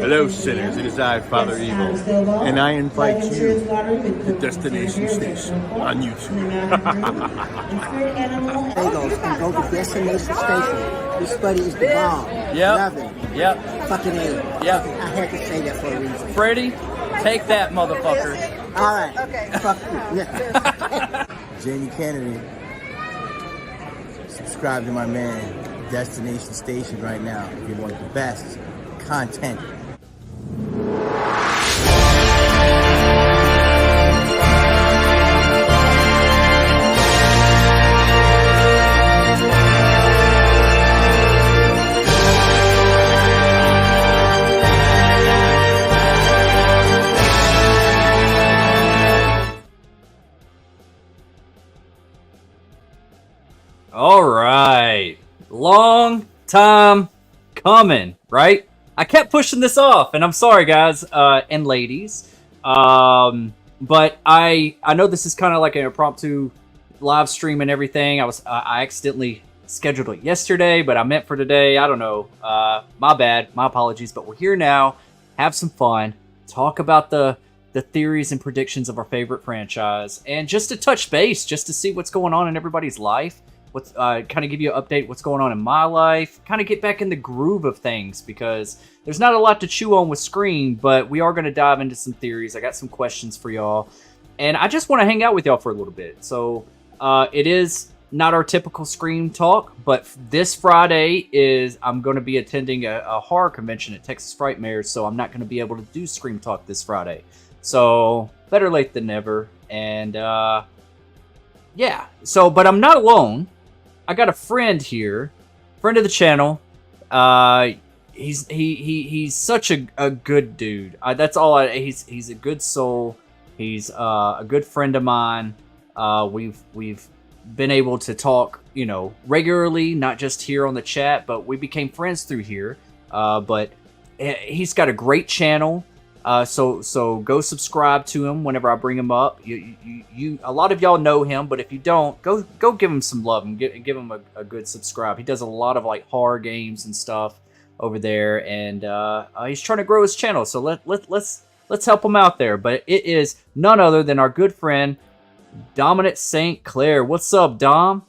Hello, sinners. It is I, Father Evil, and I invite you to Destination Station on YouTube. Bagels and go to Destination Station. This buddy is the bomb. Yep. Love him. Yep. Fucking A. Yep. I had to say that for a reason. Freddie, take that, motherfucker. All right. Okay. Fuck you. Yeah. Jamie Kennedy. Subscribe to my man, Destination Station, right now if you want the best content. All right. Long time coming, right? I kept pushing this off, and I'm sorry, guys and ladies. But I know this is kind of like an impromptu live stream and everything. I accidentally scheduled it yesterday, but I meant for today. I don't know. My bad. My apologies. But we're here now. Have some fun. Talk about the theories and predictions of our favorite franchise, and just to touch base, just to see what's going on in everybody's life. What's kind of give you an update what's going on in my life, kind of get back in the groove of things, because there's not a lot to chew on with Scream, but we are going to dive into some theories. I got some questions for y'all, and I just want to hang out with y'all for a little bit. So it is not our typical Scream talk, but this Friday I'm going to be attending a horror convention at Texas Frightmares, so I'm not going to be able to do Scream talk this Friday. So better late than never, and yeah. So, but I'm not alone. I got a friend here, friend of the channel. He's such a good dude. That's all. He's a good soul. He's a good friend of mine. We've been able to talk, regularly, not just here on the chat, but we became friends through here. But he's got a great channel. So go subscribe to him whenever I bring him up. You a lot of y'all know him, but if you don't, go give him some love and give him a good subscribe. He does a lot of like horror games and stuff over there, and he's trying to grow his channel. So let's help him out there. But it is none other than our good friend Dominic St. Clair. What's up, Dom?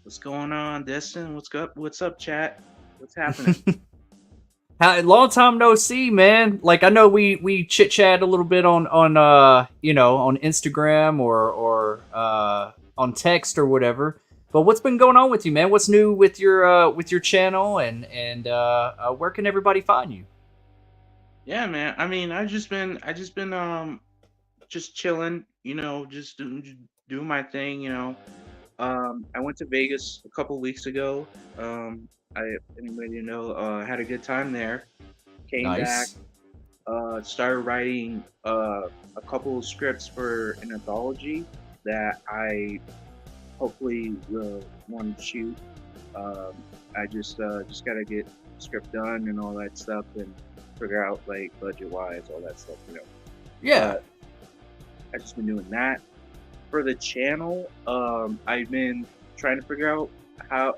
What's going on, Destin? What's up, chat? What's happening? Long time no see, man. Like, I know we chit chat a little bit on Instagram or on text or whatever. But what's been going on with you, man? What's new with your channel, and where can everybody find you? Yeah, man. I mean, I just been just chilling, just doing my thing, I went to Vegas a couple weeks ago. Anybody had a good time there. Came back, started writing a couple of scripts for an anthology that I hopefully will want to shoot. I just gotta get the script done and all that stuff, and figure out like budget wise, all that stuff, Yeah. I've just been doing that. For the channel, I've been trying to figure out how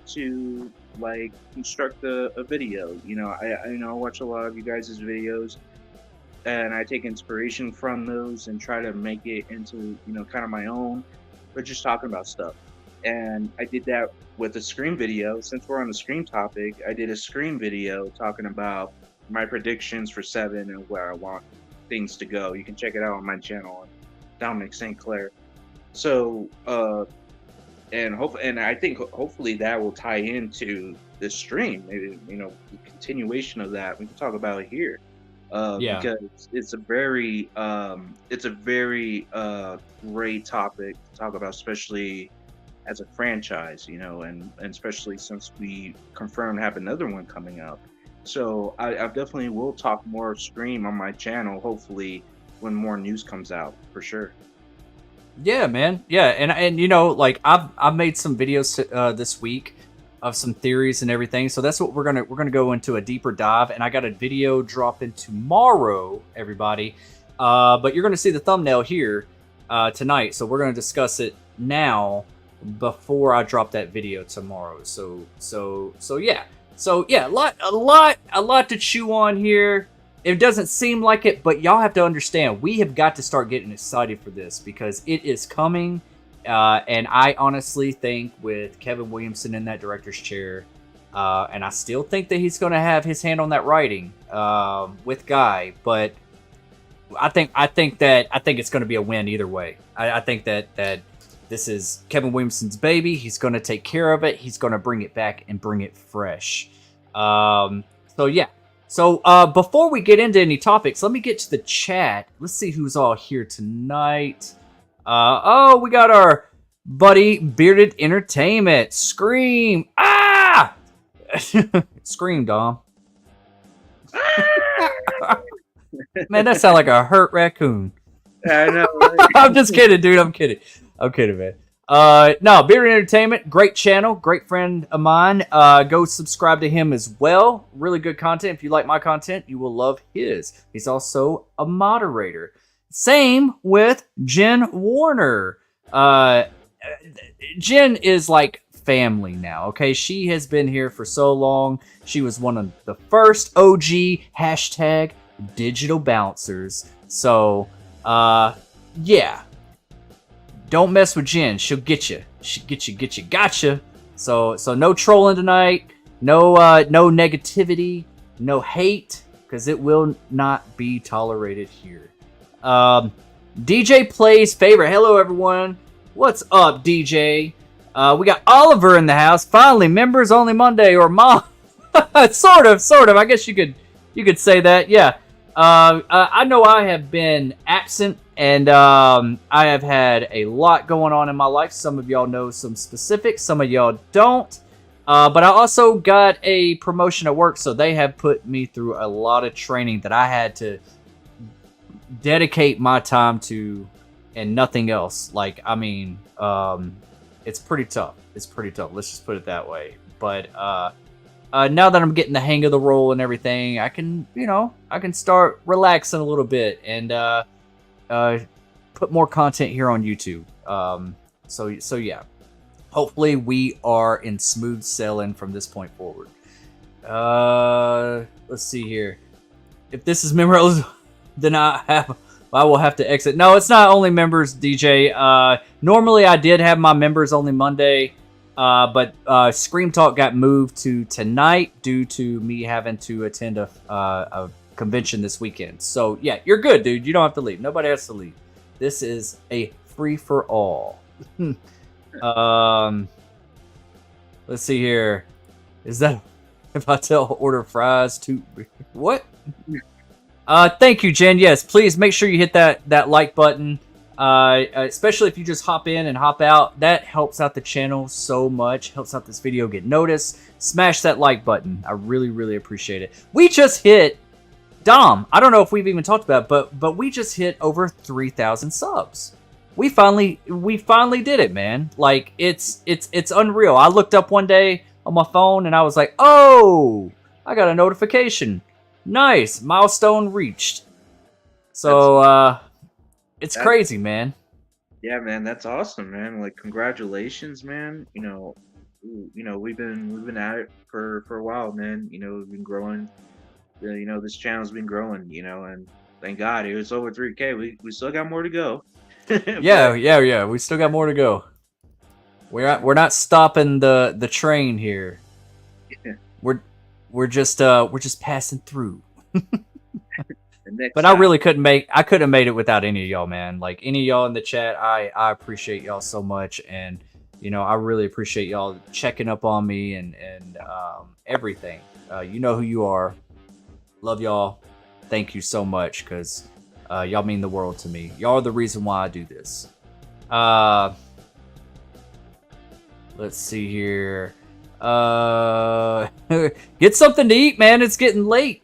to like construct a video. I watch a lot of you guys' videos, and I take inspiration from those and try to make it into kind of my own, but just talking about stuff. And I did that with a Scream video. Since we're on the Scream topic, I did a Scream video talking about my predictions for 7 and where I want things to go. You can check it out on my channel, Dominic St. Clair. So and I think hopefully that will tie into this stream. Maybe the continuation of that we can talk about it here. Because it's a very great topic to talk about, especially as a franchise, and especially since we confirmed have another one coming up. So I definitely will talk more Scream on my channel, hopefully when more news comes out, for sure. Yeah, man. Yeah, and like I've made some videos this week of some theories and everything. So that's what we're gonna go into a deeper dive. And I got a video dropping tomorrow, everybody. But you're gonna see the thumbnail here tonight. So we're gonna discuss it now before I drop that video tomorrow. So yeah. So yeah, a lot to chew on here. It doesn't seem like it, but y'all have to understand, we have got to start getting excited for this because it is coming. And I honestly think with Kevin Williamson in that director's chair, and I still think that he's going to have his hand on that writing with Guy, but I think it's going to be a win either way. I think that this is Kevin Williamson's baby. He's going to take care of it. He's going to bring it back and bring it fresh. So yeah. So before we get into any topics, let me get to the chat. Let's see who's all here tonight. Oh, we got our buddy Bearded Entertainment. Scream! Ah! Scream, Dom. Man, that sounds like a hurt raccoon. I know. Right? I'm just kidding, dude. I'm kidding, man. No, Bearded Entertainment, great channel, great friend of mine. Go subscribe to him as well. Really good content. If you like my content, you will love his. He's also a moderator. Same with Jen Warner. Jen is like family now, okay? She has been here for so long. She was one of the first OG hashtag digital bouncers. So, yeah. Don't mess with Jen. She'll get you. She'll get you. Gotcha. So no trolling tonight. No negativity. No hate. Because it will not be tolerated here. DJ Plays Favorite. Hello, everyone. What's up, DJ? We got Oliver in the house. Finally, members only Monday or mom. Sort of. I guess you could say that. Yeah. I know I have been absent. And I have had a lot going on in my life. Some of y'all know some specifics. Some of y'all don't. But I also got a promotion at work. So they have put me through a lot of training that I had to dedicate my time to and nothing else. Like, I mean, it's pretty tough. Let's just put it that way. But now that I'm getting the hang of the role and everything, I can start relaxing a little bit and put more content here on YouTube. So yeah, hopefully we are in smooth sailing from this point forward. Let's see here. If this is members, then I will have to exit. No, it's not only members, DJ. Normally I did have my members only Monday, but Scream Talk got moved to tonight due to me having to attend a convention this weekend. So yeah, you're good, dude. You don't have to leave. Nobody has to leave. This is a free for all. Let's see here. Is that if I tell order fries to what? Thank you, Jen. Yes, please make sure you hit that like button. Especially if you just hop in and hop out. That helps out the channel so much. Helps out this video get noticed. Smash that like button. I really, really appreciate it. We just hit Dom, I don't know if we've even talked about it, but we just hit over 3,000 subs. We finally did it, man. Like it's unreal. I looked up one day on my phone and I was like, "Oh, I got a notification. Nice. Milestone reached." So it's crazy, man. Yeah, man, that's awesome, man. Like congratulations, man. You know, we've been at it for a while, man. You know, we've been growing. This channel's been growing, and thank God it was over 3K. We still got more to go. Yeah. We still got more to go. We're not stopping the train here. Yeah. We're just passing through. But I really couldn't have made it without any of y'all, man. Like any of y'all in the chat, I appreciate y'all so much, and I really appreciate y'all checking up on me and everything. You know who you are. Love y'all. Thank you so much, because y'all mean the world to me. Y'all are the reason why I do this. Let's see here. Get something to eat, man. It's getting late.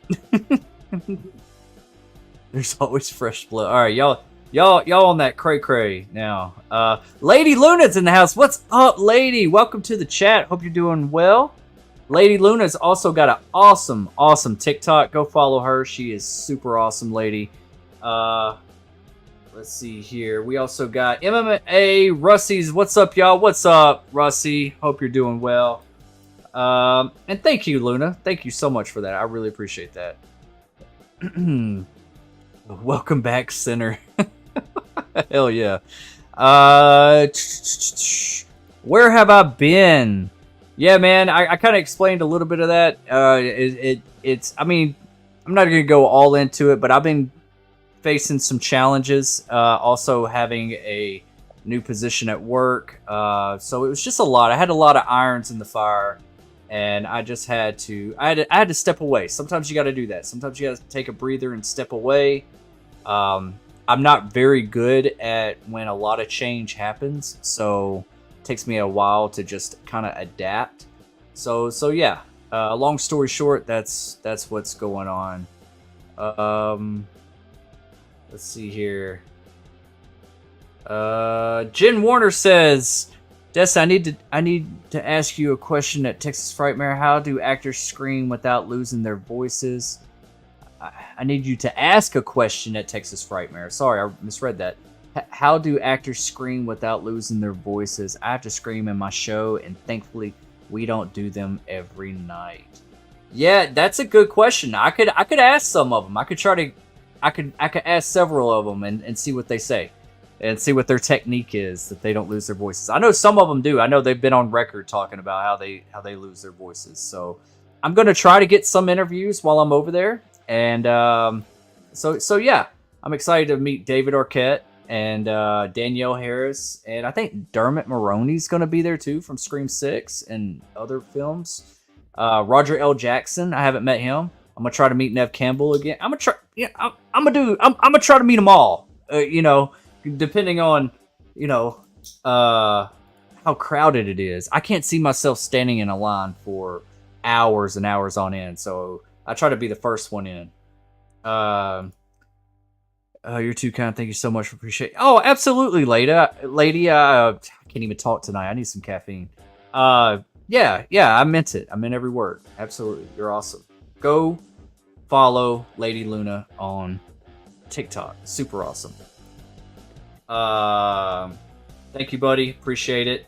There's always fresh blood. All right, y'all on that cray now. Lady Luna's in the house. What's up, lady? Welcome to the chat. Hope you're doing well. Lady Luna's also got an awesome TikTok. Go follow her. She is super awesome, lady. Let's Let's see here. We also got MMA Rusty's. What's up, y'all? What's up, Rusty? Hope you're doing well. And thank you, Luna. Thank you so much for that. I really appreciate that. Welcome back, Sinner. Hell yeah. Where have I been? Yeah, man, I kind of explained a little bit of that. It's, I mean, I'm not going to go all into it, but I've been facing some challenges. Also having a new position at work. So it was just a lot. I had a lot of irons in the fire, and I just had to, I had to step away. Sometimes you got to do that. Sometimes you got to take a breather and step away. I'm not very good at when a lot of change happens, so it takes me a while to just kind of adapt. So yeah. Long story short, that's what's going on. Let's see here. Jen Warner says, Des, I need to ask you a question at Texas Frightmare. How do actors scream without losing their voices? I need you to ask a question at Texas Frightmare. Sorry, I misread that. How do actors scream without losing their voices? I have to scream in my show, and thankfully we don't do them every night. Yeah, that's a good question. I could ask some of them. I could ask several of them and see what they say, and see what their technique is that they don't lose their voices. I know some of them do. I know they've been on record talking about how they lose their voices. So I'm gonna try to get some interviews while I'm over there. And so yeah, I'm excited to meet David Arquette and Danielle Harris, and I think Dermot Mulroney's going to be there too from Scream 6 and other films. Roger L. Jackson, I haven't met him. I'm gonna try to meet Nev Campbell again. I'm gonna try to meet them all. You know, depending on how crowded it is. I can't see myself standing in a line for hours and hours on end, so I try to be the first one in. You're too kind. Thank you so much. Appreciate it. Oh, absolutely, lady. I can't even talk tonight. I need some caffeine. Yeah, I meant it. I meant every word. Absolutely. You're awesome. Go follow Lady Luna on TikTok. Super awesome. Thank you, buddy. Appreciate it.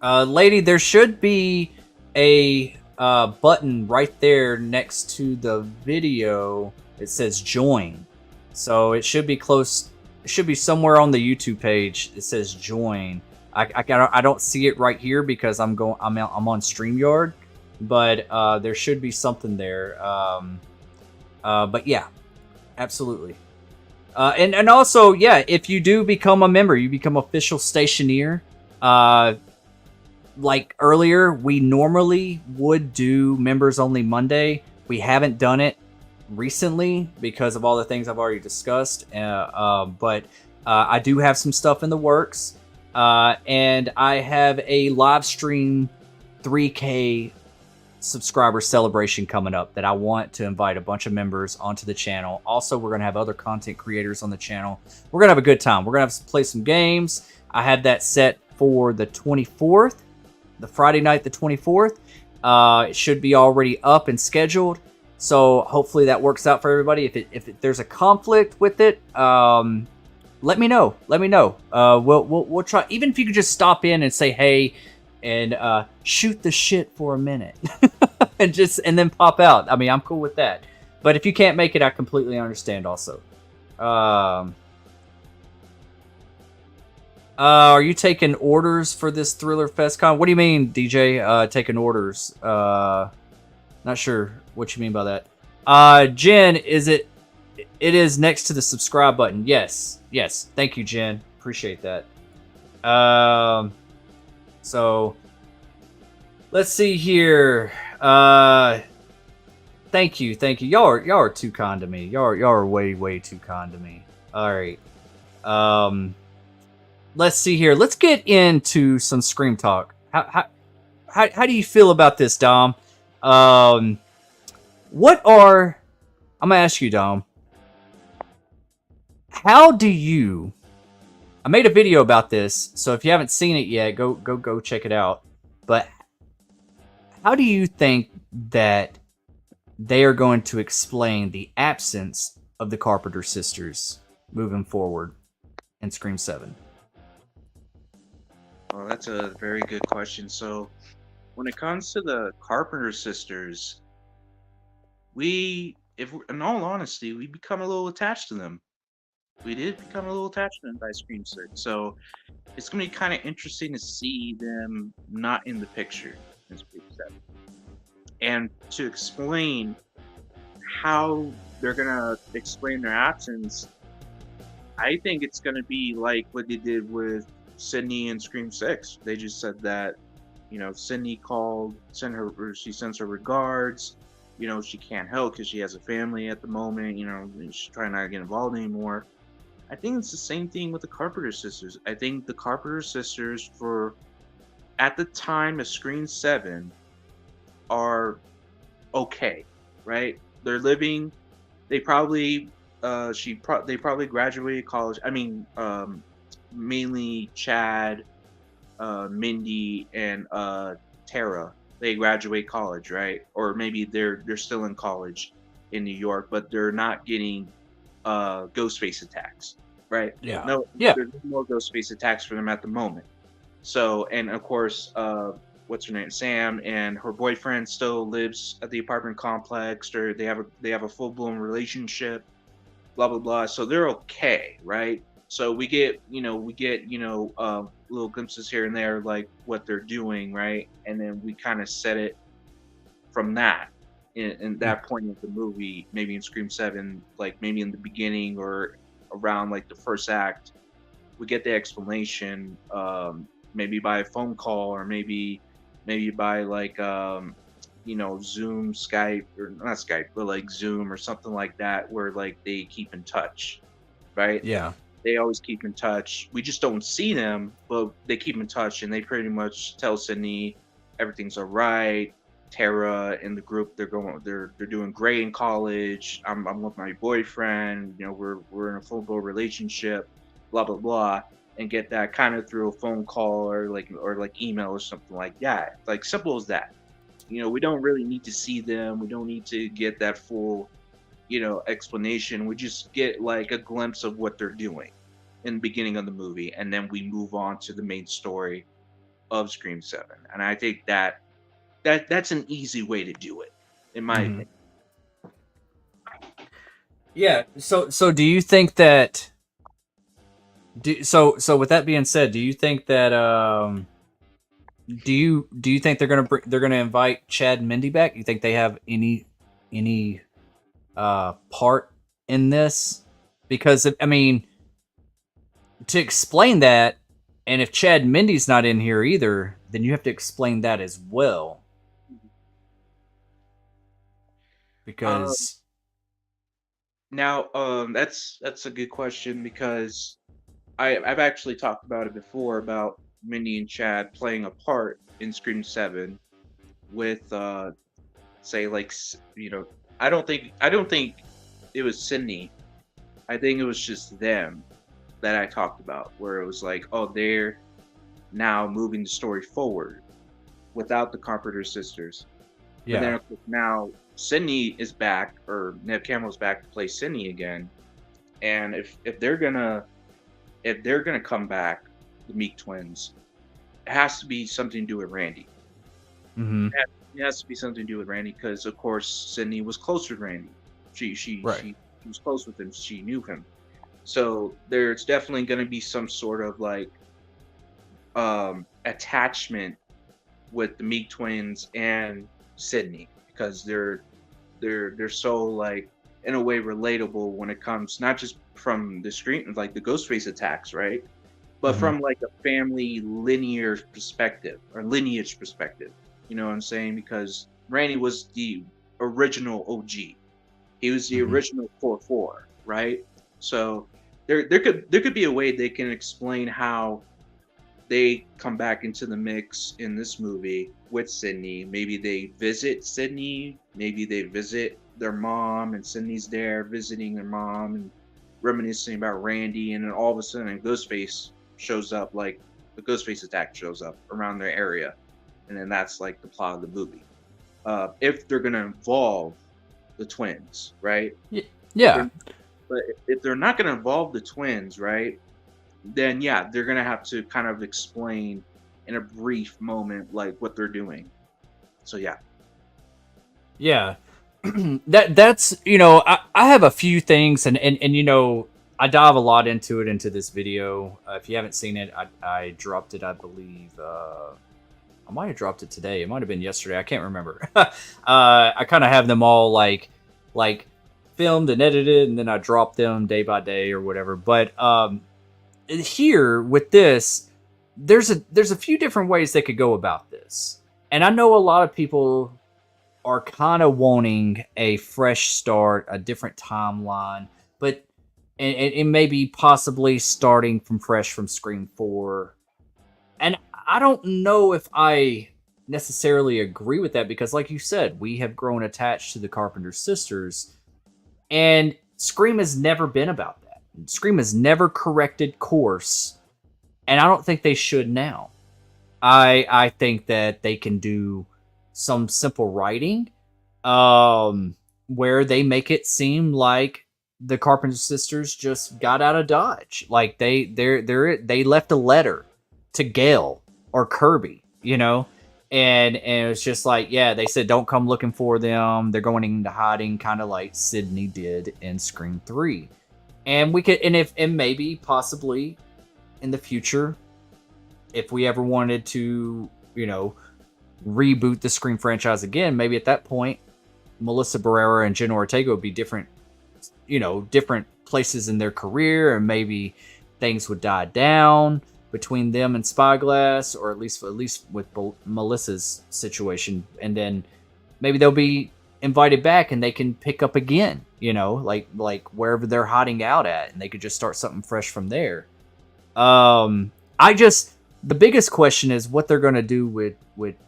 Lady, there should be a button right there next to the video. It says join, so it should be close. It should be somewhere on the YouTube page. It says join. I don't see it right here because I'm on StreamYard, but there should be something there. But yeah, absolutely. And also, yeah, if you do become a member, you become official stationeer. Like earlier, we normally would do members only Monday. We haven't done it recently because of all the things I've already discussed. But I do have some stuff in the works. And I have a live stream 3K subscriber celebration coming up that I want to invite a bunch of members onto the channel. Also, we're going to have other content creators on the channel. We're going to have a good time. We're going to play some games. I have that set for the 24th. The Friday night, the 24th. It should be already up and scheduled, so hopefully that works out for everybody. If there's a conflict with it, let me know. We'll try. Even if you could just stop in and say hey, and shoot the shit for a minute, and then pop out. I mean, I'm cool with that. But if you can't make it, I completely understand. Also. Are you taking orders for this Thriller Fest Con? What do you mean, DJ? Taking orders? Not sure what you mean by that. Jen, it is next to the subscribe button. Yes. Thank you, Jen. Appreciate that. So let's see here. Thank you. Y'all are too kind to me. Y'all are way too kind to me. All right. Let's see here. Let's get into some Scream talk. How do you feel about this, Dom? I'm gonna ask you, Dom. How do you? I made a video about this, so if you haven't seen it yet, go check it out. But how do you think that they are going to explain the absence of the Carpenter Sisters moving forward in Scream 7? Well, that's a very good question. So, when it comes to the Carpenter Sisters, in all honesty, we become a little attached to them. We did become a little attached to them by Scream 6. So, it's going to be kind of interesting to see them not in the picture in Scream 7. And to explain how they're going to explain their absence, I think it's going to be like what they did with Sydney in Scream 6. They just said that, Sydney she sends her regards. She can't help because she has a family at the moment. She's trying not to get involved anymore. I think it's the same thing with the Carpenter Sisters. I think the Carpenter Sisters, at the time of Scream 7, are okay, right? They're living. They probably they probably graduated college. I mean, mainly Chad, Mindy, and Tara. They graduate college, right? Or maybe they're still in college in New York, but they're not getting Ghostface attacks, right? Yeah. No, Yeah. there's no more Ghostface attacks for them at the moment. So, and of course, what's her name? Sam and her boyfriend still lives at the apartment complex, or they have a full blown relationship. Blah blah blah. So they're okay, right? So we get little glimpses here and there, like what they're doing, right? And then we kind of set it from that in that point of the movie, maybe in Scream 7, like maybe in the beginning or around like the first act, we get the explanation, maybe by a phone call or maybe by like Zoom, Skype, or not Skype, but like Zoom or something like that, where like they keep in touch, right? Yeah. They always keep in touch. We just don't see them, but they keep in touch, and they pretty much tell Sydney everything's all right. Tara and the group, they're doing great in college. I'm with my boyfriend. We're in a full-blown relationship. Blah blah blah, and get that kind of through a phone call or like email or something like that. Like simple as that. We don't really need to see them. We don't need to get that full explanation. We just get like a glimpse of what they're doing in the beginning of the movie, and then we move on to the main story of Scream 7. And I think that's an easy way to do it, in my opinion. Yeah. So do you think that? So with that being said, do you think that do you think they're gonna invite Chad and Mindy back? You think they have any part in this? Because I mean, to explain that, and if Chad and Mindy's not in here either, then you have to explain that as well. Because that's a good question, because I've actually talked about it before, about Mindy and Chad playing a part in Scream 7 with say like I don't think it was Sydney. I think it was just them that I talked about, where it was like, oh, they're now moving the story forward without the Carpenter Sisters. yeah. But then of course, now Sydney is back, or Neve Campbell's back to play Sydney again. And if they're gonna come back, the Meek twins, it has to be something to do with Randy. Mm-hmm. It has to be something to do with Randy, because of course Sydney was close with Randy. She was close with him. She knew him. So there's definitely going to be some sort of like attachment with the Meek twins and Sydney, because they're so like in a way relatable when it comes not just from the screen, like the Ghostface attacks, right? But from like a family linear perspective or lineage perspective. You know what I'm saying? Because Randy was the original OG. He was the original 4-4, right? So there could be a way they can explain how they come back into the mix in this movie with Sydney. Maybe they visit Sydney. Maybe they visit their mom, and Sydney's there visiting their mom and reminiscing about Randy. And then all of a sudden, Ghostface shows up, like the Ghostface attack shows up around their area. And then that's like the plot of the movie. If they're going to involve the twins, right? Yeah. But if they're not going to involve the twins, right? Then yeah, they're going to have to kind of explain in a brief moment like what they're doing. So yeah. Yeah. That's, you know, I have a few things, and you know, I dive a lot into this video. If you haven't seen it, I dropped it, I believe. I might have dropped it today. It might have been yesterday. I can't remember. I kind of have them all like filmed and edited, and then I drop them day by day or whatever. But here with this, there's a few different ways they could go about this, and I know a lot of people are kind of wanting a fresh start, a different timeline, but and maybe possibly starting from fresh from Scream 4. And I don't know if I necessarily agree with that, because like you said, we have grown attached to the Carpenter Sisters, and Scream has never been about that. Scream has never corrected course, and I don't think they should now. I think that they can do some simple writing where they make it seem like the Carpenter Sisters just got out of Dodge. Like they left a letter to Gail or Kirby, you know? And it's just like, yeah, they said don't come looking for them. They're going into hiding, kind of like Sydney did in Scream 3. And we could, and maybe possibly in the future, if we ever wanted to, you know, reboot the Scream franchise again, maybe at that point, Melissa Barrera and Jenna Ortega would be different, you know, different places in their career, and maybe things would die down between them and Spyglass, or at least with Melissa's situation, and then maybe they'll be invited back and they can pick up again, you know, like wherever they're hiding out at, and they could just start something fresh from there. The biggest question is what they're going to do with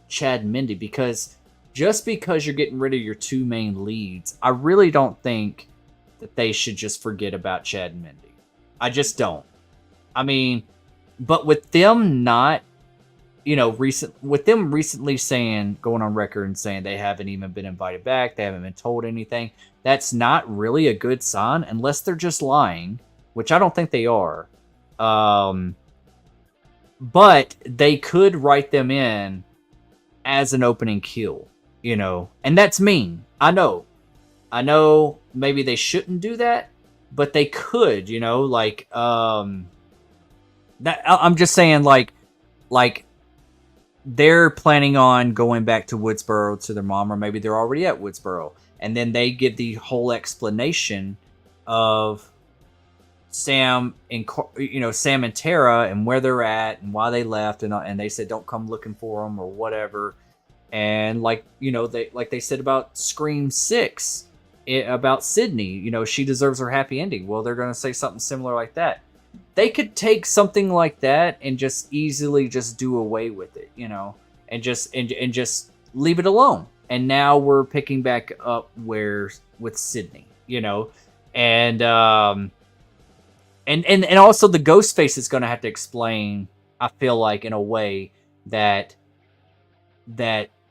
Chad and Mindy, because just because you're getting rid of your two main leads, I really don't think that they should just forget about Chad and Mindy. I just don't. I mean, but with them not, you know, recently saying, going on record and saying they haven't even been invited back, they haven't been told anything, that's not really a good sign, unless they're just lying, which I don't think they are. But they could write them in as an opening kill, you know, and that's mean. I know maybe they shouldn't do that, but they could, you know, like, that I'm just saying, like they're planning on going back to Woodsboro to their mom, or maybe they're already at Woodsboro, and then they give the whole explanation of Sam and, you know, Sam and Tara and where they're at and why they left, and they said don't come looking for them or whatever. And like, you know, they said about Scream 6 about Sydney, you know, she deserves her happy ending. Well, they're going to say something similar like that. They could take something like that and just easily just do away with it, you know, and just leave it alone. And now we're picking back up with Sydney, you know, and also the GHOSTFACE is going to have to explain, I feel like, in a way that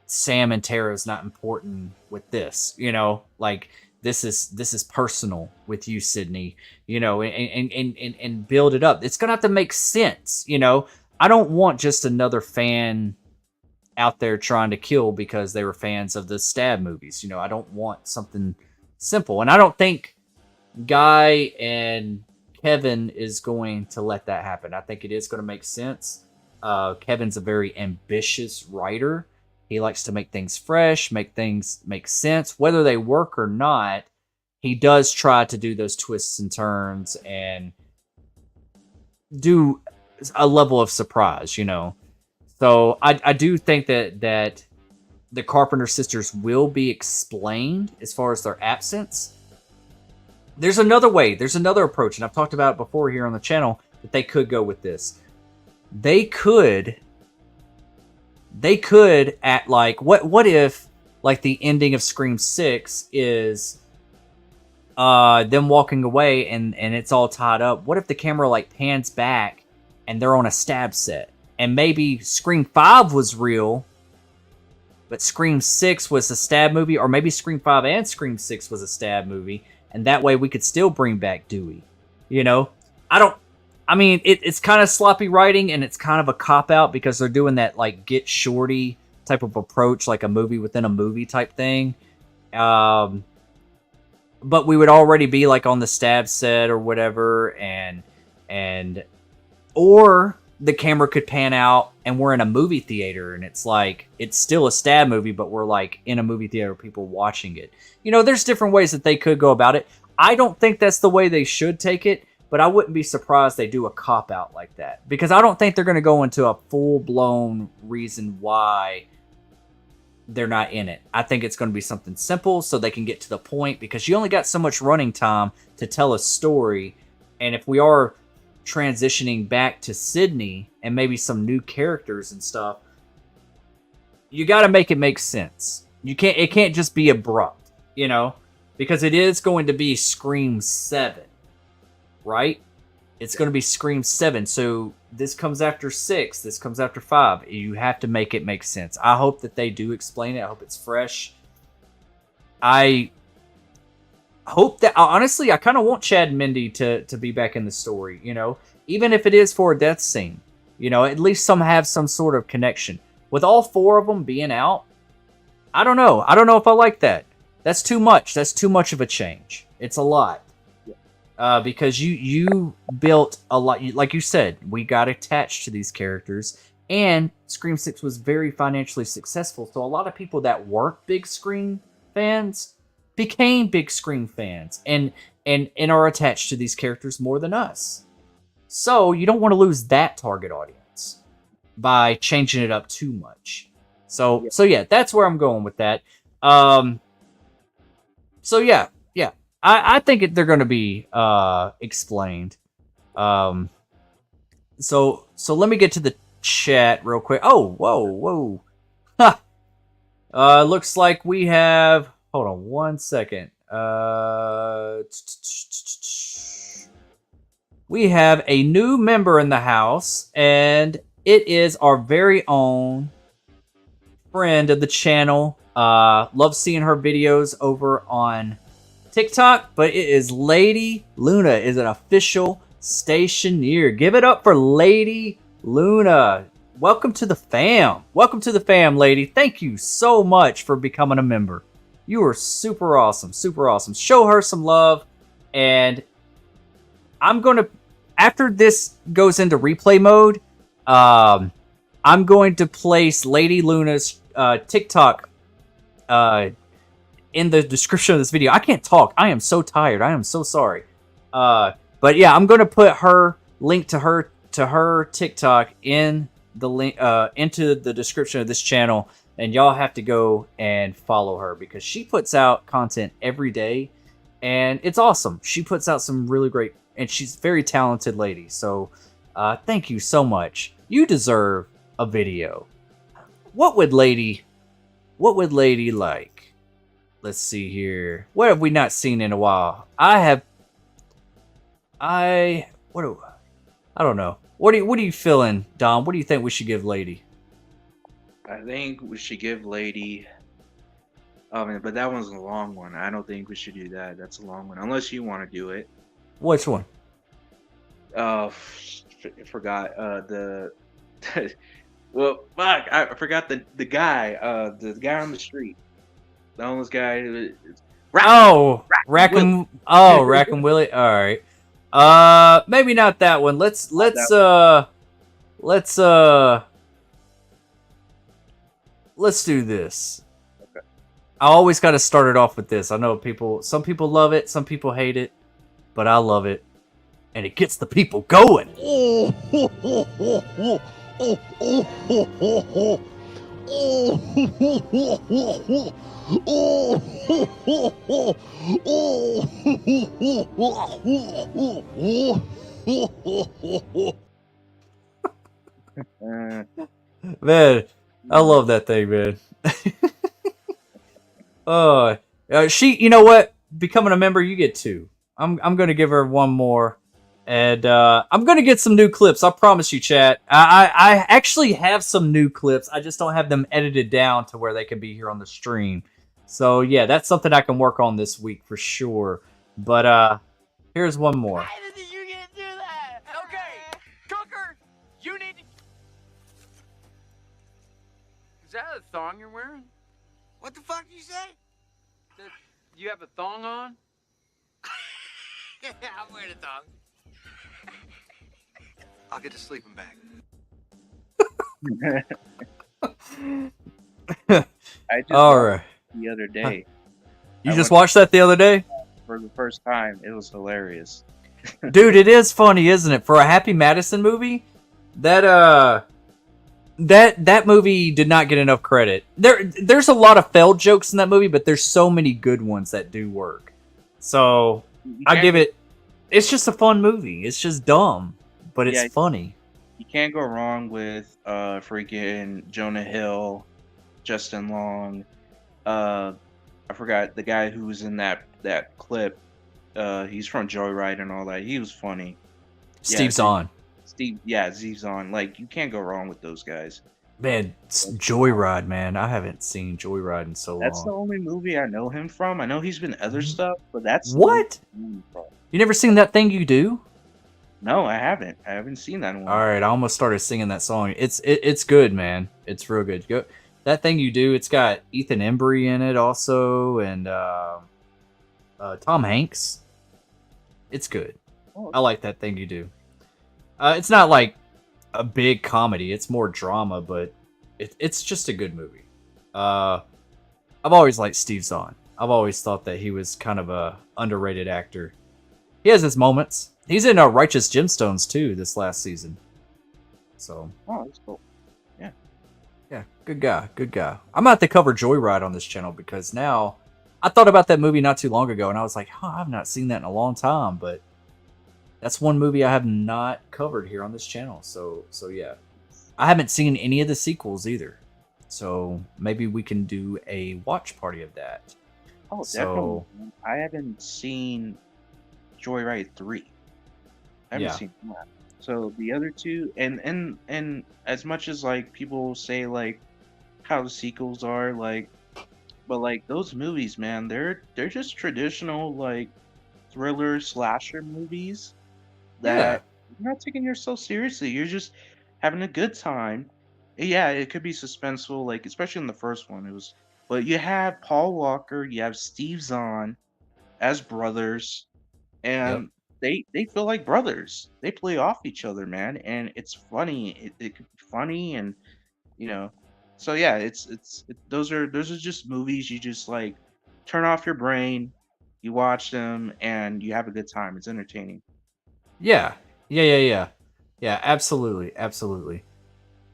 Sam and Tara is not important with this, you know, like this is personal with you, Sydney, you know, and build it up. It's going to have to make sense, you know. I don't want just another fan out there trying to kill because they were fans of the Stab movies, you know. I don't want something simple, and I don't think Guy and Kevin is going to let that happen. I think it is going to make sense. Kevin's a very ambitious writer. He likes to make things fresh, make things make sense. Whether they work or not, he does try to do those twists and turns and do a level of surprise, you know. So I do think that the Carpenter Sisters will be explained as far as their absence. There's another way. There's another approach, and I've talked about it before here on the channel, that they could go with this. They could at like what if like the ending of Scream 6 is them walking away and it's all tied up. What if the camera like pans back and they're on a stab set, and maybe Scream 5 was real, but Scream 6 was a stab movie, or maybe Scream 5 and Scream 6 was a stab movie, and that way we could still bring back Dewey. You know, it's kind of sloppy writing, and it's kind of a cop out because they're doing that like Get Shorty type of approach, like a movie within a movie type thing. But we would already be like on the stab set or whatever, or the camera could pan out and we're in a movie theater and it's like, it's still a stab movie, but we're like in a movie theater, people watching it. You know, there's different ways that they could go about it. I don't think that's the way they should take it, but I wouldn't be surprised they do a cop out like that, because I don't think they're going to go into a full blown reason why they're not in it. I think it's going to be something simple so they can get to the point, because you only got so much running time to tell a story. And if we are transitioning back to Sydney and maybe some new characters and stuff, you got to make it make sense. It can't just be abrupt, you know, because it is going to be Scream 7, right? It's going to be Scream 7. So this comes after 6. This comes after 5. You have to make it make sense. I hope that they do explain it. I hope it's fresh. I hope that, honestly, I kind of want Chad and Mindy to be back in the story, you know, even if it is for a death scene, you know, at least some have some sort of connection. With all 4 of them being out, I don't know if I like that. That's too much. That's too much of a change. It's a lot. Because you built a lot, like you said, we got attached to these characters, and Scream 6 was very financially successful. So a lot of people that weren't big Scream fans became big Scream fans and are attached to these characters more than us. So you don't want to lose that target audience by changing it up too much. So yeah, that's where I'm going with that. So yeah. I think they're going to be explained. So let me get to the chat real quick. Oh, whoa. Looks like we have... Hold on one second. We have a new member in the house, and it is our very own friend of the channel. Love seeing her videos over on TikTok, but it is Lady Luna, is an official stationeer. Give it up for Lady Luna. Welcome to the fam. Welcome to the fam, lady. Thank you so much for becoming a member. You are super awesome. Super awesome. Show her some love. And I'm going to, after this goes into replay mode, I'm going to place Lady Luna's TikTok in the description of this video. I can't talk. I am so tired. I am so sorry. But yeah, I'm going to put her link to her TikTok in the link into the description of this channel, and y'all have to go and follow her because she puts out content every day and it's awesome. She puts out some really great, and she's a very talented lady. So thank you so much. You deserve a video. What would lady like? Let's see here. What have we not seen in a while? I don't know. What are you feeling, Dom? What do you think we should give Lady? I think we should give Lady... but that one's a long one. I don't think we should do that. That's a long one. Unless you want to do it. Which one? Forgot. Well, fuck. I forgot the guy. The guy on the street. The homeless guy. Rackham Willie. All right. Maybe not that one. Let's do this. Okay. I always got to start it off with this. I know some people love it, some people hate it, but I love it, and it gets the people going. Man, I love that thing, man. You know what? Becoming a member, you get 2. I'm gonna give her 1 more, and I'm gonna get some new clips. I promise you, chat. I actually have some new clips. I just don't have them edited down to where they can be here on the stream. So yeah, that's something I can work on this week for sure. But here's one more. Why did you get to do that? Okay, Cooker, you need to. Is that a thong you're wearing? What the fuck you say? You have a thong on? Yeah, I'm wearing a thong. I'll get a sleeping bag. I just All watched right. it the other day You I just went- watched that the other day? for the first time. It was hilarious. Dude, it is funny, isn't it? For a Happy Madison movie, that movie did not get enough credit. There's a lot of failed jokes in that movie, but there's so many good ones that do work. So You I can't- give it. It's just a fun movie. It's just dumb, but it's Yeah. funny. You can't go wrong with freaking Jonah Hill, Justin Long. I forgot the guy who was in that clip. He's from Joyride and all that. He was funny. Steve Zahn. Steve Zahn. Like, you can't go wrong with those guys. Man, Joyride, man. I haven't seen Joyride in so That's the long. only movie I know him from. I know he's been other stuff, but that's the What? only movie from. You never seen That Thing You Do? No, I haven't. I haven't seen that one. All right, I almost started singing that song. It's good, man. It's real good. Go, That Thing You Do. It's got Ethan Embry in it also, and Tom Hanks. It's good. Oh, I like That Thing You Do. It's not like a big comedy. It's more drama, but it's just a good movie. I've always liked Steve Zahn. I've always thought that he was kind of a underrated actor. He has his moments. He's in Righteous Gemstones too this last season. So oh, that's cool. yeah, good guy, good guy. I'm about to cover Joyride on this channel because now I thought about that movie not too long ago and I was like, I've not seen that in a long time, but that's one movie I have not covered here on this channel. So yeah, I haven't seen any of the sequels either. So maybe we can do a watch party of that. Oh, So- definitely. I haven't seen Joyride 3. I haven't Yeah. seen that. So the other two, and as much as like people say like how the sequels are like, but like those movies, man, they're just traditional like thriller slasher movies that you're not taking yourself seriously. You're just having a good time. Yeah, it could be suspenseful, like especially in the first one. It was, but you have Paul Walker, you have Steve Zahn as brothers, and they feel like brothers. They play off each other, man, and it's funny. It could be funny, and you know, so yeah, those are just movies you just like turn off your brain, you watch them, and you have a good time. It's entertaining. Yeah, absolutely.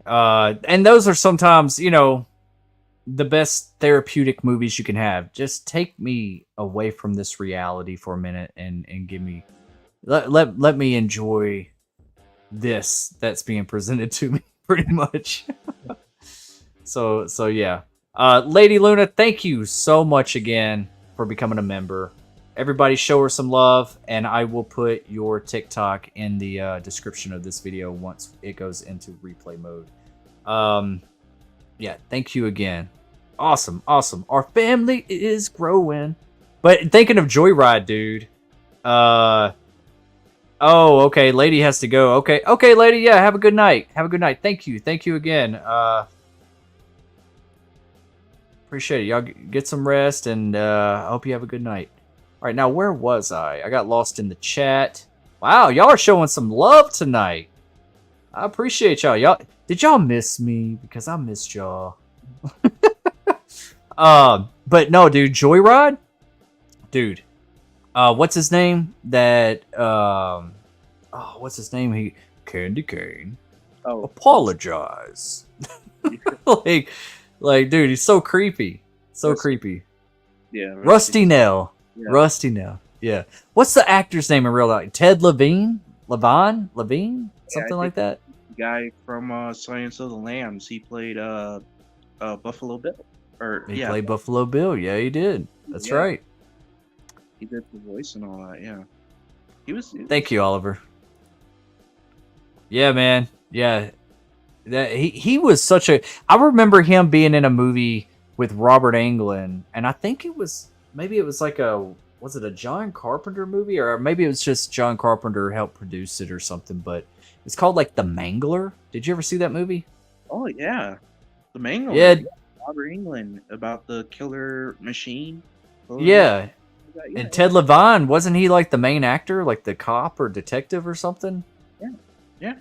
And those are sometimes, the best therapeutic movies you can have. Just take me away from this reality for a minute and give me, let me enjoy this that's being presented to me, pretty much. So yeah. Lady Luna, thank you so much again for becoming a member. Everybody show her some love, and I will put your TikTok in the description of this video once it goes into replay mode. Yeah, thank you again. Awesome. Our family is growing. But thinking of Joyride, dude. Oh, okay. Lady has to go. Okay, lady. Yeah, have a good night. Thank you again. Appreciate it. Y'all get some rest, and I hope you have a good night. All right, now where was I? I got lost in the chat. Wow, y'all are showing some love tonight. I appreciate y'all. Did y'all miss me? Because I missed y'all. But no, dude, Joyride? Dude. What's his name? What's his name? Candy Cane. Oh, Apologize. like, dude, he's so creepy. So Rusty- creepy. yeah, Rusty Nail. Yeah. Rusty Nail. Yeah. What's the actor's name in real life? Ted Levine? Something I like that? guy from Silence of the Lambs. He played Buffalo Bill. Or He yeah, played Buffalo Bill. Yeah, he did. That's Yeah. right. he did the voice and all that. Yeah, he was. Thank you, Oliver. Yeah, man. Yeah. That he was such a I remember him being in a movie with Robert Englund, and I think it was like a was it a John Carpenter movie, or maybe it was just John Carpenter helped produce it or something, but it's called like The Mangler. Did you ever see that movie? Oh yeah, the Mangler. Yeah. Robert England about the killer machine. Yeah. Yeah, And Ted Levine, wasn't he like the main actor, like the cop or detective or something? yeah.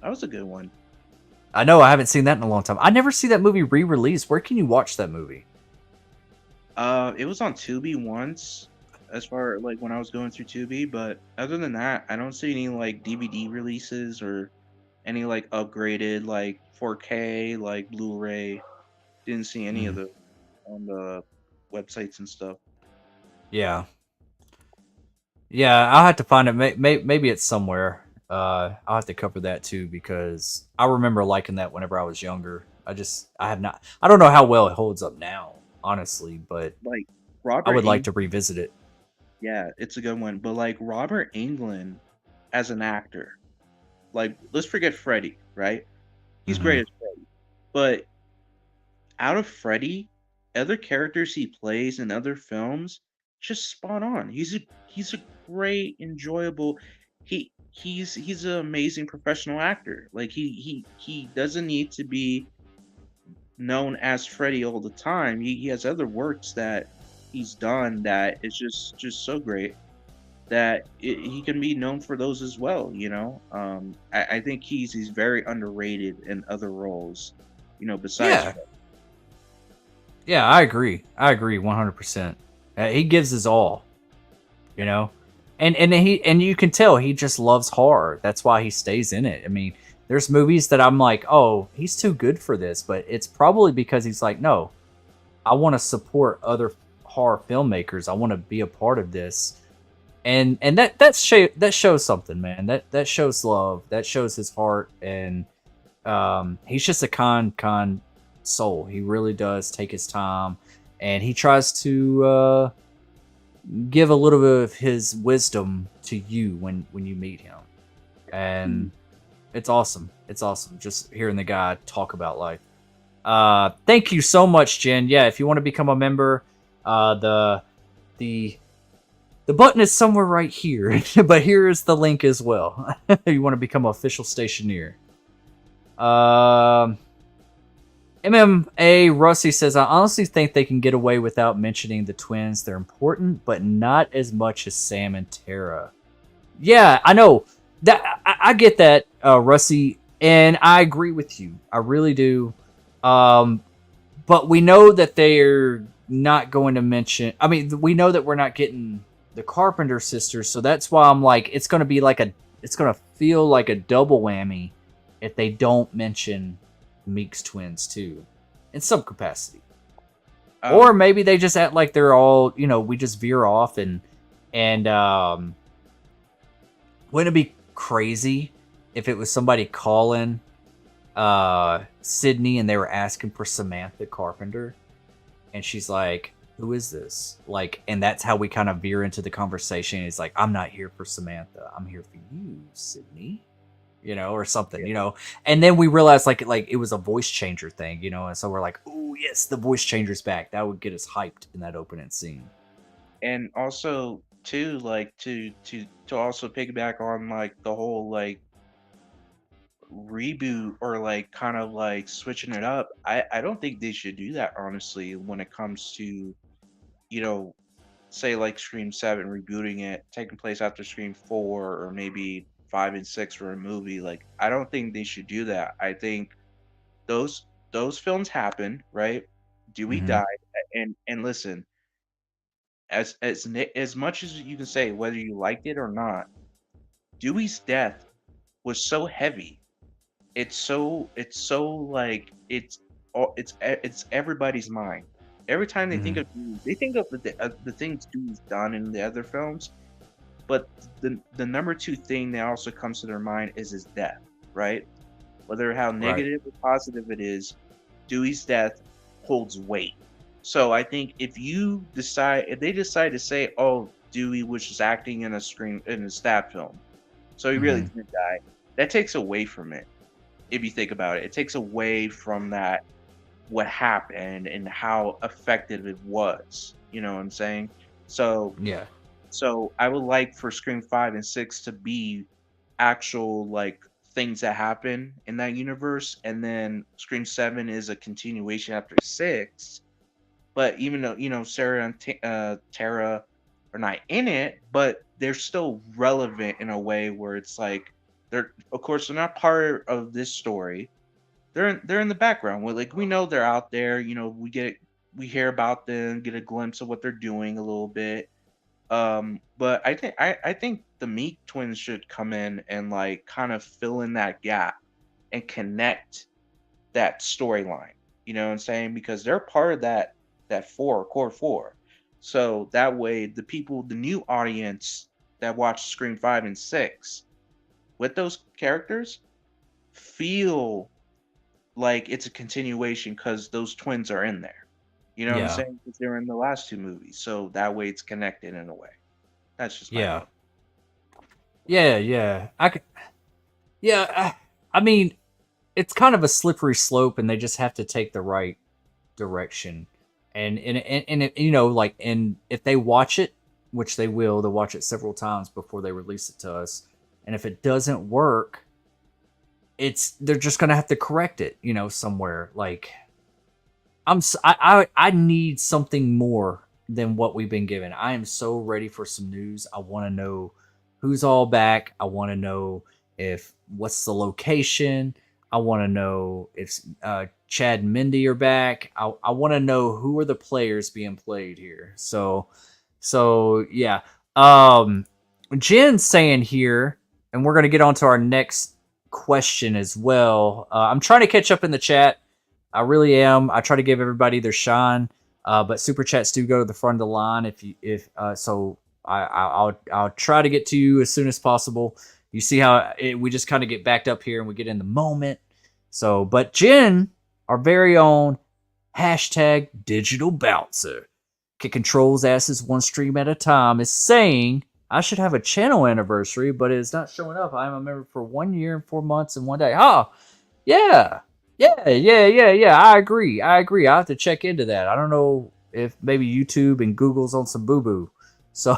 That was a good one. I know, I haven't seen that in a long time. I never see that movie re-released. Where can you watch that movie? It was on Tubi once, as far like when I was going through Tubi, but other than that, I don't see any like DVD releases or any like upgraded like 4K like Blu-ray. Didn't see any of the on the websites and stuff. Yeah. Yeah, I'll have to find it. Maybe it's somewhere. I'll have to cover that too, because I remember liking that whenever I was younger. I have not. I don't know how well it holds up now, honestly, but Like Robert, I would like to revisit it. Yeah, it's a good one. But like Robert Englund as an actor, like let's forget Freddy, right? He's great as Freddy, but out of Freddy, other characters he plays in other films, just spot on. He's a great, enjoyable. He's an amazing professional actor. Like he doesn't need to be known as Freddy all the time. He has other works that he's done that is just so great that he can be known for those as well. You know, I think he's very underrated in other roles. You know, besides Yeah. Freddy. Yeah, I agree. 100%. He gives his all, you know, and you can tell he just loves horror. That's why he stays in it. I mean, there's movies that I'm like, oh, he's too good for this, but it's probably because he's like, no, I want to support other horror filmmakers. I want to be a part of this, and that shows something, man. That shows love. That shows his heart, and he's just a kind soul. He really does take his time, and he tries to give a little bit of his wisdom to you when you meet him, and it's awesome. It's awesome just hearing the guy talk about life. Thank you so much, Jen. Yeah, if you want to become a member, the button is somewhere right here, but here is the link as well. You want to become an official stationeer. MMA Rusty says, I honestly think they can get away without mentioning the twins. They're important, but not as much as Sam and Tara. Yeah, I know. I get that, Rusty, and I agree with you. I really do. But we know that they're not going to mention... I mean, we know that we're not getting the Carpenter Sisters, so that's why I'm like, it's going to be like it's going to feel like a double whammy if they don't mention Meek's twins too, in some capacity. Or maybe they just act like they're all, you know, we just veer off and wouldn't it be crazy if it was somebody calling Sydney and they were asking for Samantha Carpenter and she's like, who is this? Like, and that's how we kind of veer into the conversation. It's like, I'm not here for Samantha. I'm here for you, Sydney. You know, or something, you know, and then we realized like it was a voice changer thing, you know, and so we're like, oh yes, the voice changer's back. That would get us hyped in that opening scene. And also too, like to also piggyback on like the whole like reboot or like kind of like switching it up. I don't think they should do that, honestly, when it comes to, you know, say like Scream 7 rebooting it, taking place after Scream 4 or maybe 5 and 6 for a movie. Like, I don't think they should do that. I think those films happened, right? Dewey died, and listen, as much as you can say whether you liked it or not, Dewey's death was so heavy. It's so like it's everybody's mind. Every time they think of Dewey, they think of the things Dewey's done in the other films. But the number two thing that also comes to their mind is his death, right? Whether how negative or positive it is, Dewey's death holds weight. So I think if they decide to say, oh, Dewey was just acting in a stab film, so he really didn't die, that takes away from it. If you think about it, it takes away from what happened and how effective it was. You know what I'm saying? So Yeah. so I would like for Scream 5 and 6 to be actual like things that happen in that universe, and then Scream 7 is a continuation after 6. But even though, Sarah and Tara are not in it, but they're still relevant in a way where it's like they're, of course, they're not part of this story. They're in the background. We know they're out there. We hear about them, get a glimpse of what they're doing a little bit. But I think the Meek twins should come in and like kind of fill in that gap and connect that storyline. You know what I'm saying? Because they're part of that core four. So that way the new audience that watched Scream 5 and 6 with those characters feel like it's a continuation because those twins are in there. You know what I'm Yeah. saying? Because they're in the last two movies. So that way it's connected in a way. That's just my Yeah. opinion. Yeah. I mean, it's kind of a slippery slope, and they just have to take the right direction. And if they watch it, which they will, they'll watch it several times before they release it to us. And if it doesn't work, they're just gonna have to correct it, somewhere. Like, I need something more than what we've been given. I am so ready for some news. I want to know who's all back. I want to know what's the location. I want to know if Chad and Mindy are back. I want to know who are the players being played here. So yeah. Jen's saying here, and we're gonna get on to our next question as well. I'm trying to catch up in the chat. I really am. I try to give everybody their shine, but super chats do go to the front of the line. I'll try to get to you as soon as possible. You see how we just kind of get backed up here and we get in the moment. So, but Jen, our very own hashtag digital bouncer, can controls asses one stream at a time, is saying I should have a channel anniversary, but it's not showing up. I'm a member for 1 year and 4 months and 1 day. Oh, yeah. I agree. I have to check into that. I don't know if maybe YouTube and Google's on some boo-boo. So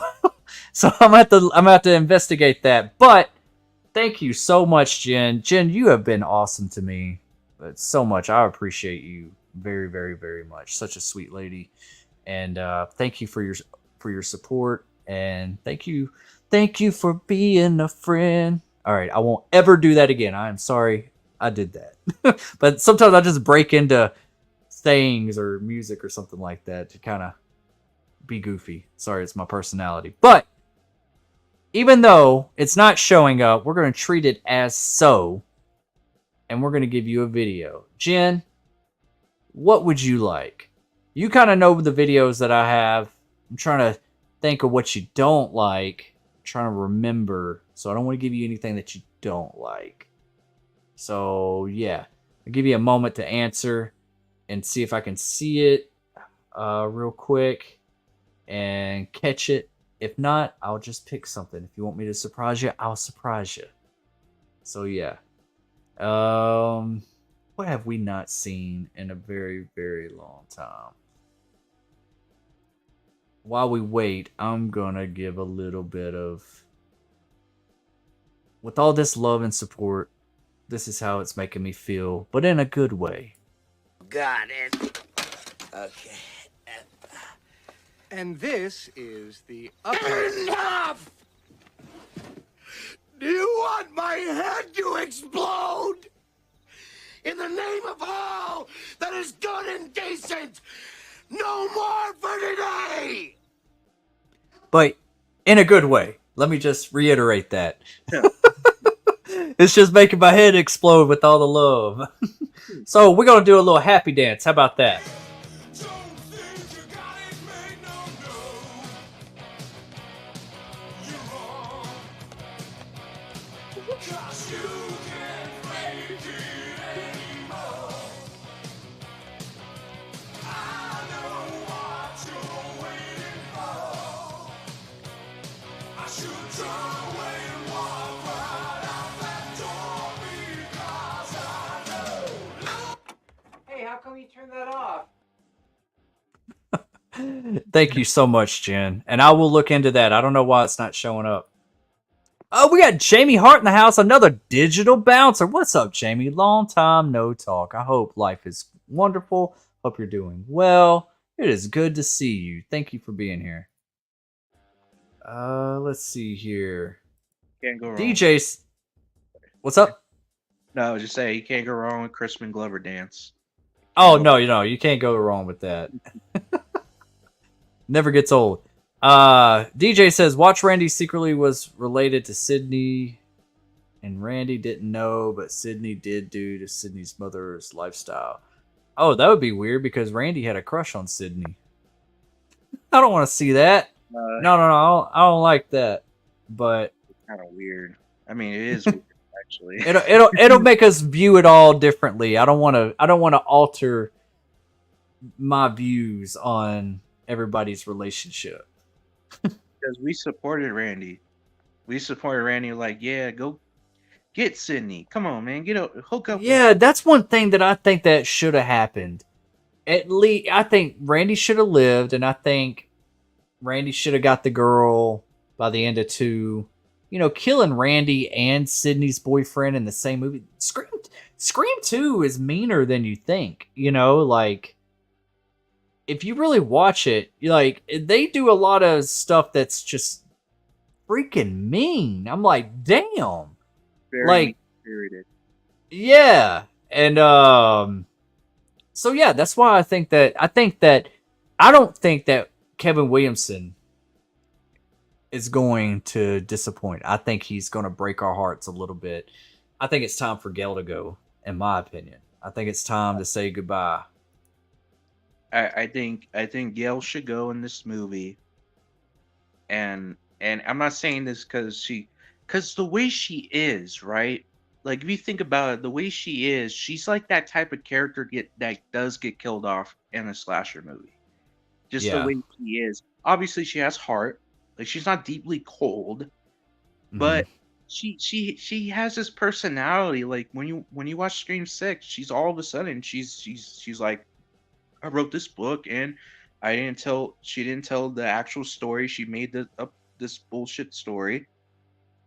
I'm gonna have to investigate that. But thank you so much, Jen. Jen, you have been awesome to me. So much. I appreciate you very, very, very much. Such a sweet lady. And thank you for your support. And thank you for being a friend. All right, I won't ever do that again. I am sorry I did that. But sometimes I just break into sayings or music or something like that to kind of be goofy. Sorry, it's my personality. But even though it's not showing up, we're going to treat it as so. And we're going to give you a video. Jen, what would you like? You kind of know the videos that I have. I'm trying to think of what you don't like. I'm trying to remember. So I don't want to give you anything that you don't like. So, yeah. I'll give you a moment to answer and see if I can see it real quick and catch it. If not, I'll just pick something. If you want me to surprise you, I'll surprise you. So, yeah. What have we not seen in a very, very long time? While we wait, I'm gonna give a little bit of... With all this love and support, this is how it's making me feel, but in a good way. Got it. Okay. And this is the upper... Enough! Do you want my head to explode? In the name of all that is good and decent, no more for today! But in a good way. Let me just reiterate that. It's just making my head explode with all the love. So we're going to do a little happy dance. How about that? Thank you so much, Jen. And I will look into that. I don't know why it's not showing up. Oh, we got Jamie Hart in the house, another digital bouncer. What's up, Jamie? Long time no talk. I hope life is wonderful. Hope you're doing well. It is good to see you. Thank you for being here. Let's see here. Can't go wrong. DJ's. What's up? No, I was just saying you can't go wrong with Crispin Glover dance. Oh no, you can't go wrong with that. Never gets old. DJ says, watch Randy secretly was related to Sydney, and Randy didn't know, but Sydney did due to Sydney's mother's lifestyle. Oh, that would be weird because Randy had a crush on Sydney. I don't want to see that. No, I don't like that. But kind of weird. I mean, it is weird, actually. it'll make us view it all differently. I don't want to alter my views on everybody's relationship. Because we supported Randy. We supported Randy like, yeah, go get Sydney. Come on, man. Hook up. Yeah, that's one thing that I think that should have happened. At least, I think Randy should have lived, and I think Randy should have got the girl by the end of 2. You know, killing Randy and Sydney's boyfriend in the same movie. Scream 2 is meaner than you think. You know, like, if you really watch it, like, they do a lot of stuff that's just freaking mean. I'm like, damn. Very like, spirited. Yeah. And, so yeah, that's why I don't think that Kevin Williamson is going to disappoint. I think he's going to break our hearts a little bit. I think it's time for Gail to go, in my opinion. I think it's time to say goodbye. I think Gail should go in this movie, and I'm not saying this because the way she is, right? Like, if you think about it, the way she is, she's like that type of character that does get killed off in a slasher movie. Just the way she is. Obviously, she has heart. Like, she's not deeply cold, but she has this personality. Like, when you watch Scream 6, she's all of a sudden she's like, I wrote this book and she didn't tell the actual story. She made up this bullshit story.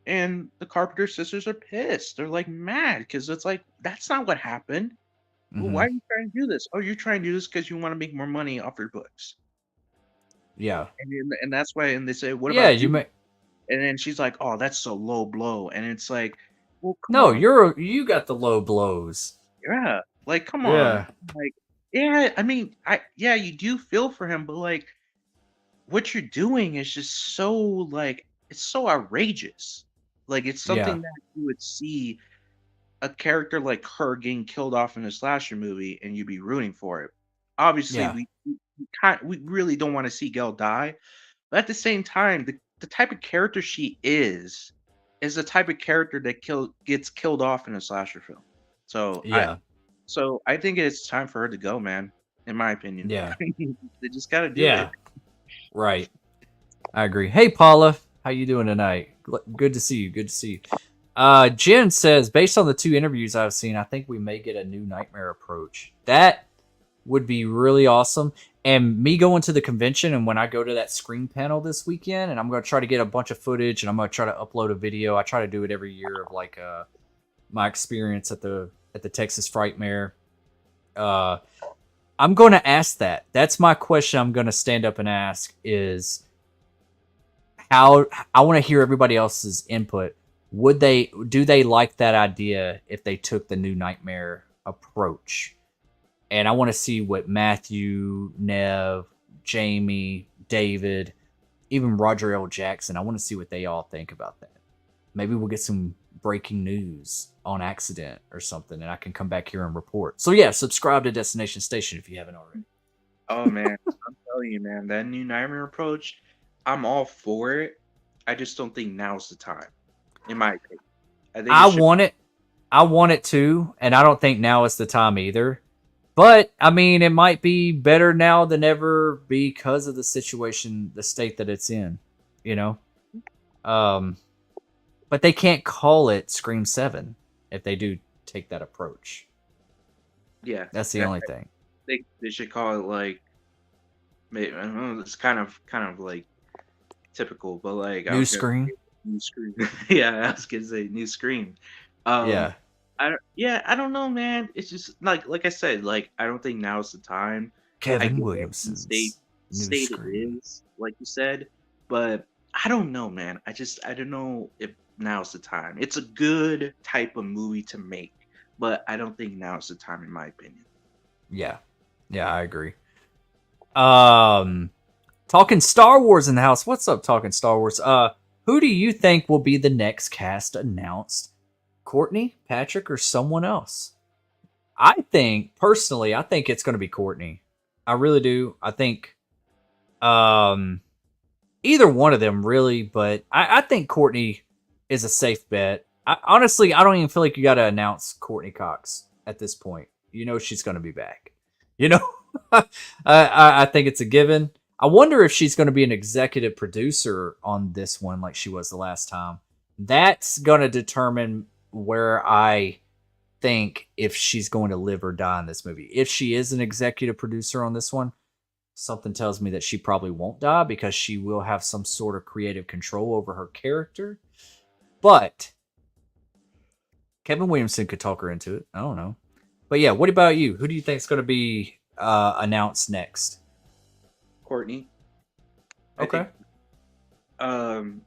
And the Carpenter Sisters are pissed. They're like mad because it's like, that's not what happened. Well, why are you trying to do this? Oh, you're trying to do this because you want to make more money off your books. Yeah. And that's why, and they say, what yeah, about you may. And then she's like, oh, that's a low blow. And it's like, well, come No, on. you got the low blows. Yeah. Like, come Yeah. on. Like, yeah, I mean, you do feel for him, but like, what you're doing is just so, like, it's so outrageous. Like, it's something that you would see a character like her getting killed off in a slasher movie and you'd be rooting for it. Obviously, we really don't want to see Gail die, but at the same time, the type of character she is the type of character that gets killed off in a slasher film. So I think it's time for her to go, man. In my opinion, Yeah, they just gotta do it. Right. I agree. Hey, Paula, how you doing tonight? Good to see you. Good to see you. Jen says, based on the 2 interviews I've seen, I think we may get a new Nightmare approach. That would be really awesome. And me going to the convention, and when I go to that Scream panel this weekend, and I'm going to try to get a bunch of footage, and I'm going to try to upload a video. I try to do it every year of like my experience at the Texas Frightmare. I'm going to ask that. That's my question. I'm going to stand up and ask is how I want to hear everybody else's input. Do they like that idea if they took the new Nightmare approach? And I want to see what Matthew, Nev, Jamie, David, even Roger L. Jackson, I want to see what they all think about that. Maybe we'll get some breaking news on accident or something, and I can come back here and report. So yeah, subscribe to Destination Station if you haven't already. Oh man, I'm telling you, man, that new Nightmare approach, I'm all for it. I just don't think now's the time, in my opinion. I want it too, and I don't think now is the time either. But I mean, it might be better now than ever because of the situation, the state that it's in, you know. But they can't call it Scream 7 if they do take that approach. Yeah, that's the only thing. They should call it like maybe, I don't know, it's kind of like typical, but like I New was gonna screen. say new screen. Yeah, I was gonna say new screen. Um, Yeah. yeah, I don't know, man. It's just like I said, like I don't think now's the time. I Kevin get it, and Williamson's new state it screen. is, like you said, but I don't know, man. I don't know if now's the time. It's a good type of movie to make, but I don't think now's the time, in my opinion. Yeah. Yeah, I agree. Um, talking Star Wars in the house. What's up, talking Star Wars? Who do you think will be the next cast announced? Courtney, Patrick, or someone else? I think personally, I think it's going to be Courtney. I really do. I think um either one of them really, but I think Courtney is a safe bet. Honestly, I don't even feel like you got to announce Courtney Cox at this point. You know she's going to be back. You know, I think it's a given. I wonder if she's going to be an executive producer on this one, like she was the last time. That's going to determine where I think if she's going to live or die in this movie. If she is an executive producer on this one, something tells me that she probably won't die because she will have some sort of creative control over her character. But Kevin Williamson could talk her into it. I don't know. But yeah, what about you? Who do you think is going to be announced next? Courtney. I Okay. think, um,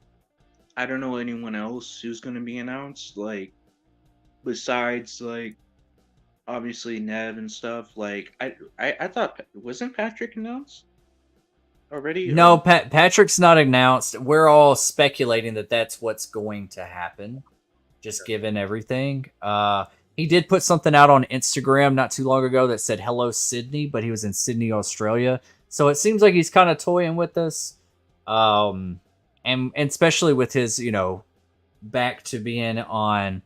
I don't know anyone else who's gonna be announced. Like besides like obviously Nev and stuff. Like I thought wasn't Patrick announced already? No, Patrick's not announced. We're all speculating that that's what's going to happen, just given everything. He did put something out on Instagram not too long ago that said "Hello Sydney," but he was in Sydney, Australia. So it seems like he's kind of toying with us, and especially with his, back to being on,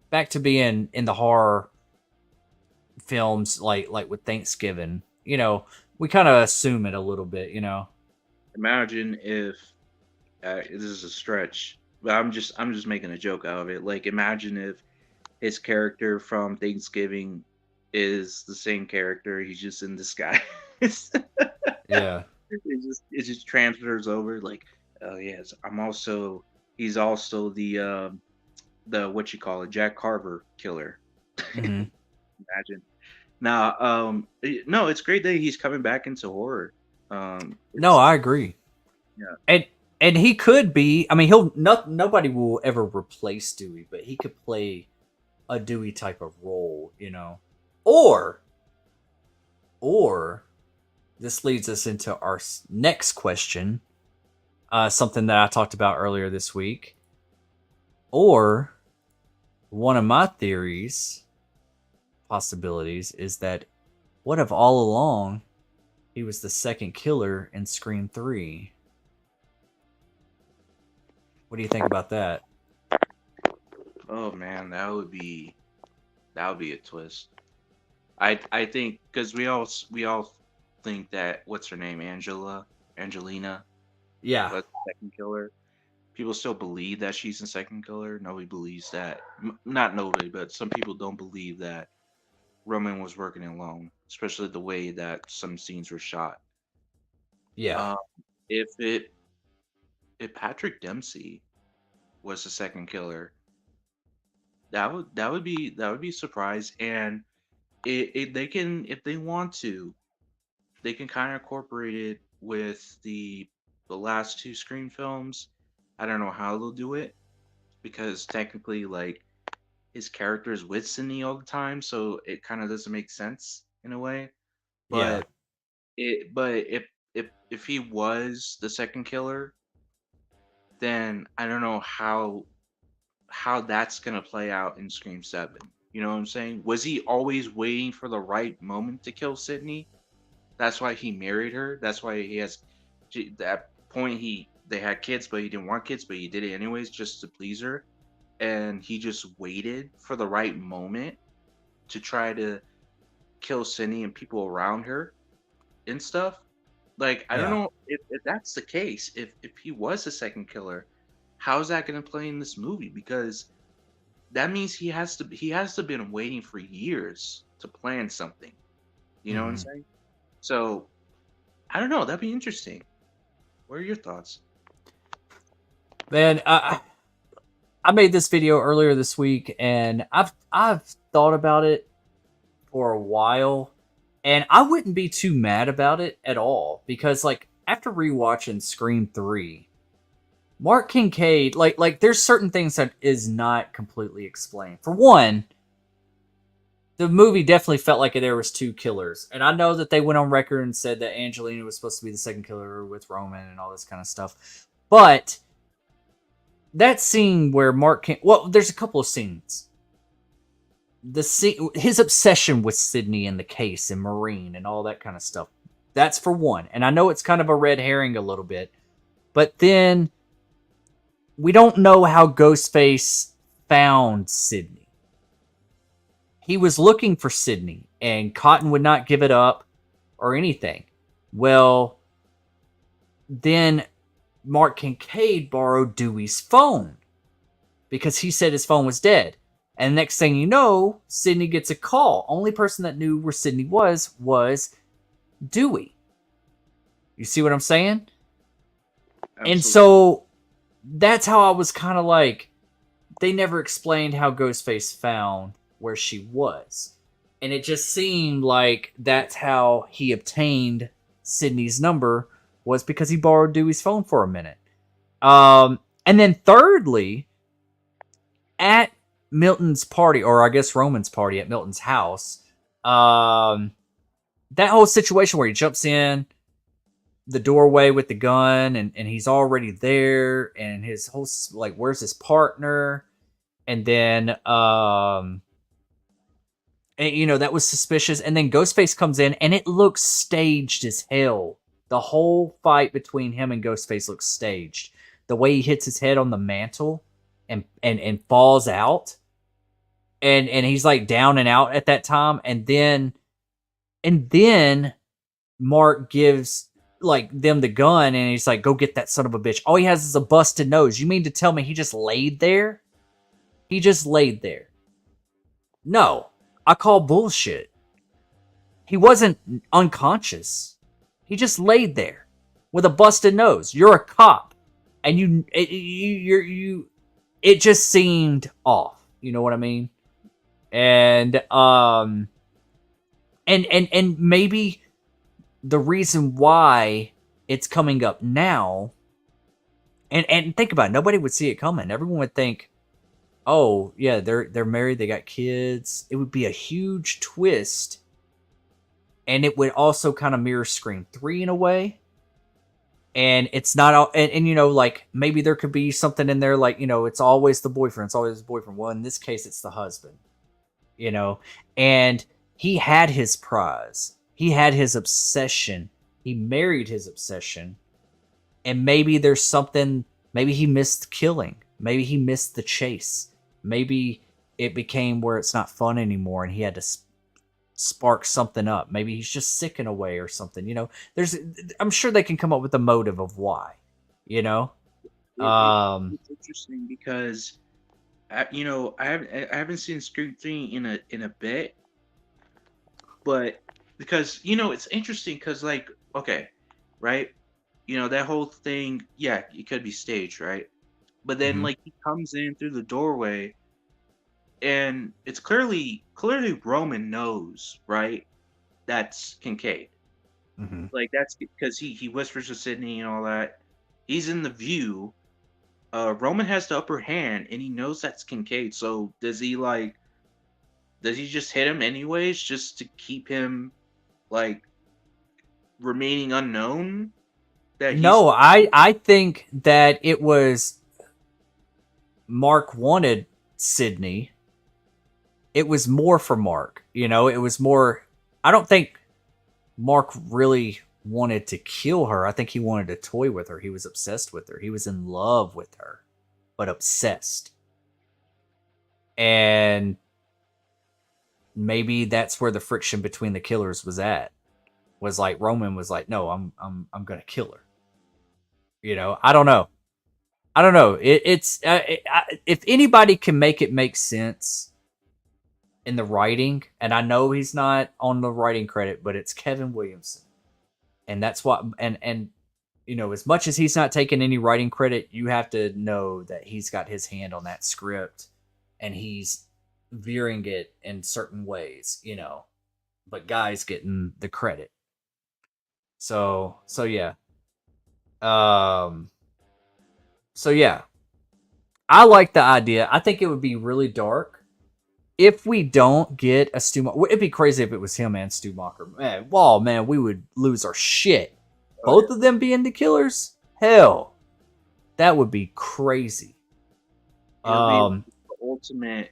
back to being in the horror films, like with Thanksgiving. We kind of assume it a little bit. Imagine if this is a stretch, but I'm just making a joke out of it. Like imagine if his character from Thanksgiving is the same character. He's just in disguise. Yeah. It just transfers over. Like, oh yes, he's also the what you call it, Jack Carver killer. hmm Imagine. Now, no, it's great that he's coming back into horror. No, It's I agree. yeah, And he could be. I mean, he'll not. Nobody will ever replace Dewey, but he could play a Dewey type of role. Or this leads us into our next question. Something that I talked about earlier this week. Or one of my possibilities, is that what if all along he was the second killer in Scream 3? What do you think about that? oh man, that would be a twist. I think because we all think that what's her name, Angelina Yeah. was the second killer. People still believe that she's the second killer. Nobody believes that. Not nobody, but some people don't believe that Roman was working alone, especially the way that some scenes were shot. Yeah. Um, if it if Patrick Dempsey was the second killer, that would be a surprise. And they can, if they want to, they can kind of incorporate it with the last two Scream films. I don't know how they'll do it because technically, like his character is with Sydney all the time, so it kind of doesn't make sense in a way. Yeah. But if he was the second killer, then I don't know how that's gonna play out in Scream 7. You know what I'm saying? Was he always waiting for the right moment to kill Sydney? That's why he married her. That's why he has that point. They had kids, but he didn't want kids, but he did it anyways just to please her. And he just waited for the right moment to try to kill Sydney and people around her and stuff. Like I don't Yeah. know if that's the case. If he was the second killer, how is that going to play in this movie? Because that means he has to been waiting for years to plan something. You know what I'm hmm saying? So I don't know. That'd be interesting. What are your thoughts? Man, I made this video earlier this week, and I've thought about it for a while, and I wouldn't be too mad about it at all because, like, after rewatching Scream 3, Mark Kincaid, like there's certain things that is not completely explained. For one, the movie definitely felt like there was two killers, and I know that they went on record and said that Angelina was supposed to be the second killer with Roman and all this kind of stuff, but that scene where well, there's a couple of scenes. The scene, his obsession with Sydney and the case and Marine and all that kind of stuff. That's for one. And I know it's kind of a red herring a little bit, but then we don't know how Ghostface found Sydney. He was looking for Sydney, and Cotton would not give it up or anything. Well, then Mark Kincaid borrowed Dewey's phone because he said his phone was dead. And next thing you know, Sydney gets a call. Only person that knew where Sydney was Dewey. You see what I'm saying? Absolutely. And so that's how I was kind of like, they never explained how Ghostface found where she was. And it just seemed like that's how he obtained Sydney's number, was because he borrowed Dewey's phone for a minute. And then thirdly, at Milton's party, or I guess Roman's party at Milton's house, that whole situation where he jumps in the doorway with the gun and he's already there, and his whole, like, where's his partner? And then, and, you know, that was suspicious. And then Ghostface comes in and it looks staged as hell. The whole fight between him and Ghostface looks staged. The way he hits his head on the mantle and falls out. And he's like down and out at that time. And then Mark gives like them the gun and he's like, go get that son of a bitch. All he has is a busted nose. You mean to tell me he just laid there? He just laid there. No, I call bullshit. He wasn't unconscious. He just laid there with a busted nose. You're a cop, and it just seemed off. You know what I mean? And maybe the reason why it's coming up now, and think about it, nobody would see it coming. Everyone would think, oh yeah, they're married, they got kids. It would be a huge twist. And it would also kind of mirror Scream 3 in a way. And it's not all, and you know, like, maybe there could be something in there, like, you know, it's always the boyfriend. It's always the boyfriend. Well, in this case, it's the husband, you know, and he had his prize. He had his obsession. He married his obsession. And maybe there's something, maybe he missed killing. Maybe he missed the chase. Maybe it became where it's not fun anymore and he had to spark something up. Maybe he's just sick in a way or something, you know. I'm sure they can come up with a motive of why, you know. It's interesting because you know, I haven't seen Scream 3 in a bit, but because, you know, it's interesting because, like, okay, right, you know, that whole thing, yeah, it could be staged, right, but then like he comes in through the doorway and it's clearly Roman knows, right, that's Kincaid. Like, that's because he whispers to Sydney and all that. He's in the view. Roman has the upper hand and he knows that's Kincaid. So does he just hit him anyways just to keep him, like, remaining unknown? No, I think that it was Mark wanted Sydney. It was more for Mark, you know. It was more, I don't think Mark really wanted to kill her. I think he wanted to toy with her. He was obsessed with her. He was in love with her, but obsessed. And maybe that's where the friction between the killers was at. Was like Roman was like, no, I'm gonna kill her. You know, I don't know. If anybody can make it make sense in the writing, and I know he's not on the writing credit, but it's Kevin Williamson. And that's what, and you know, as much as he's not taking any writing credit, you have to know that he's got his hand on that script and he's veering it in certain ways, you know, but Guy's getting the credit. So yeah. So yeah, I like the idea. I think it would be really dark if we don't get a Stu. It'd be crazy if it was him and Stu Macher. Man, wow, man, we would lose our shit. Both of them being the killers, hell, that would be crazy. It'll be the ultimate.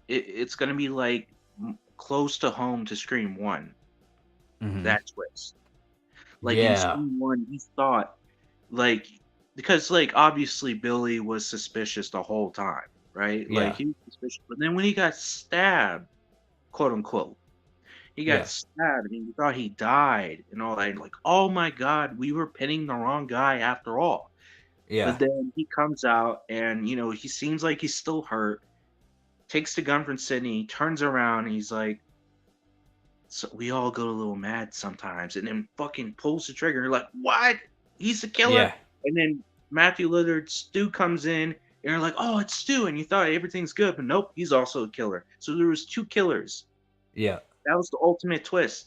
It's gonna be like close to home to Scream 1. That twist. Like in Scream 1, you thought, like, because like obviously Billy was suspicious the whole time, right? Yeah. Like he was suspicious, but then when he got stabbed, quote unquote, he got stabbed and he thought he died and all that. Like, oh my god, we were pinning the wrong guy after all. Yeah. But then he comes out and you know he seems like he's still hurt. Takes the gun from Sydney, turns around, and he's like, so we all go a little mad sometimes, and then fucking pulls the trigger. You're like, what? He's the killer? Yeah. And then Matthew Lillard, Stu comes in, and you're like, oh, it's Stu, and you thought everything's good, but nope, he's also a killer. So there was 2 killers. Yeah. That was the ultimate twist.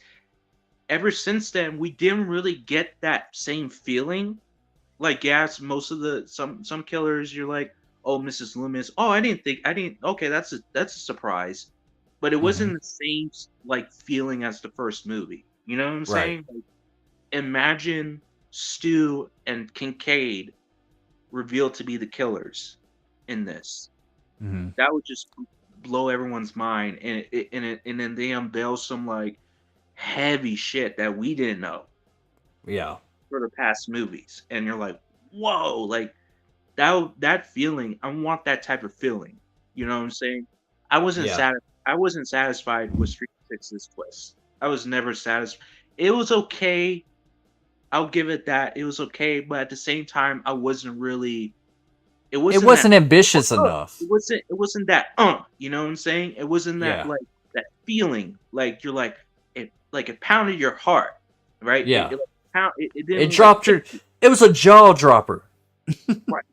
Ever since then, we didn't really get that same feeling. Like, yes, most of the some killers, you're like, oh, Mrs. Loomis. Oh, okay, that's a surprise. But it wasn't the same like feeling as the first movie. You know what I'm saying? Like, imagine Stu and Kincaid revealed to be the killers in this. That would just blow everyone's mind, and then they unveil some like heavy shit that we didn't know. Yeah. For the past movies, and you're like, whoa, like that feeling. I want that type of feeling. You know what I'm saying? I wasn't satisfied with Street 6's twist. I was never satisfied. It was okay. I'll give it that. It was okay, but at the same time, I wasn't really. It wasn't ambitious enough. It wasn't that. You know what I'm saying? It wasn't that like that feeling. Like you're like it pounded your heart, right? Yeah. It dropped your. It was a jaw dropper. Right.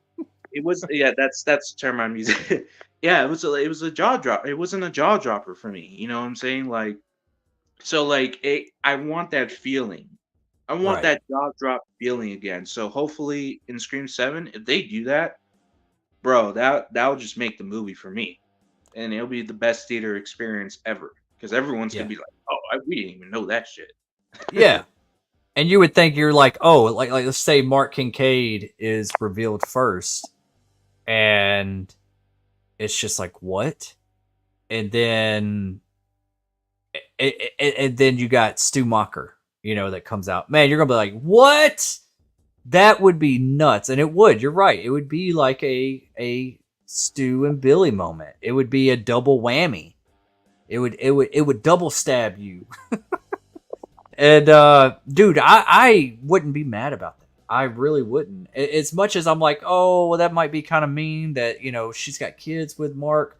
It was that's the term I'm using. Yeah, it was a jaw drop. It wasn't a jaw dropper for me. You know what I'm saying? Like, so like I want that feeling. I want that jaw drop feeling again. So hopefully in Scream 7, if they do that, bro, that'll just make the movie for me, and it'll be the best theater experience ever because everyone's gonna be like, oh, we didn't even know that shit. Yeah. And you would think you're like, oh, like let's say Mark Kincaid is revealed first, and it's just like, what? And then you got Stu Macher, you know, that comes out. Man, you're gonna be like, what? That would be nuts, and it would. You're right. It would be like a Stu and Billy moment. It would be a double whammy. It would double stab you. And dude, I wouldn't be mad about that. I really wouldn't. As much as I'm like, oh, well, that might be kind of mean that, you know, she's got kids with Mark.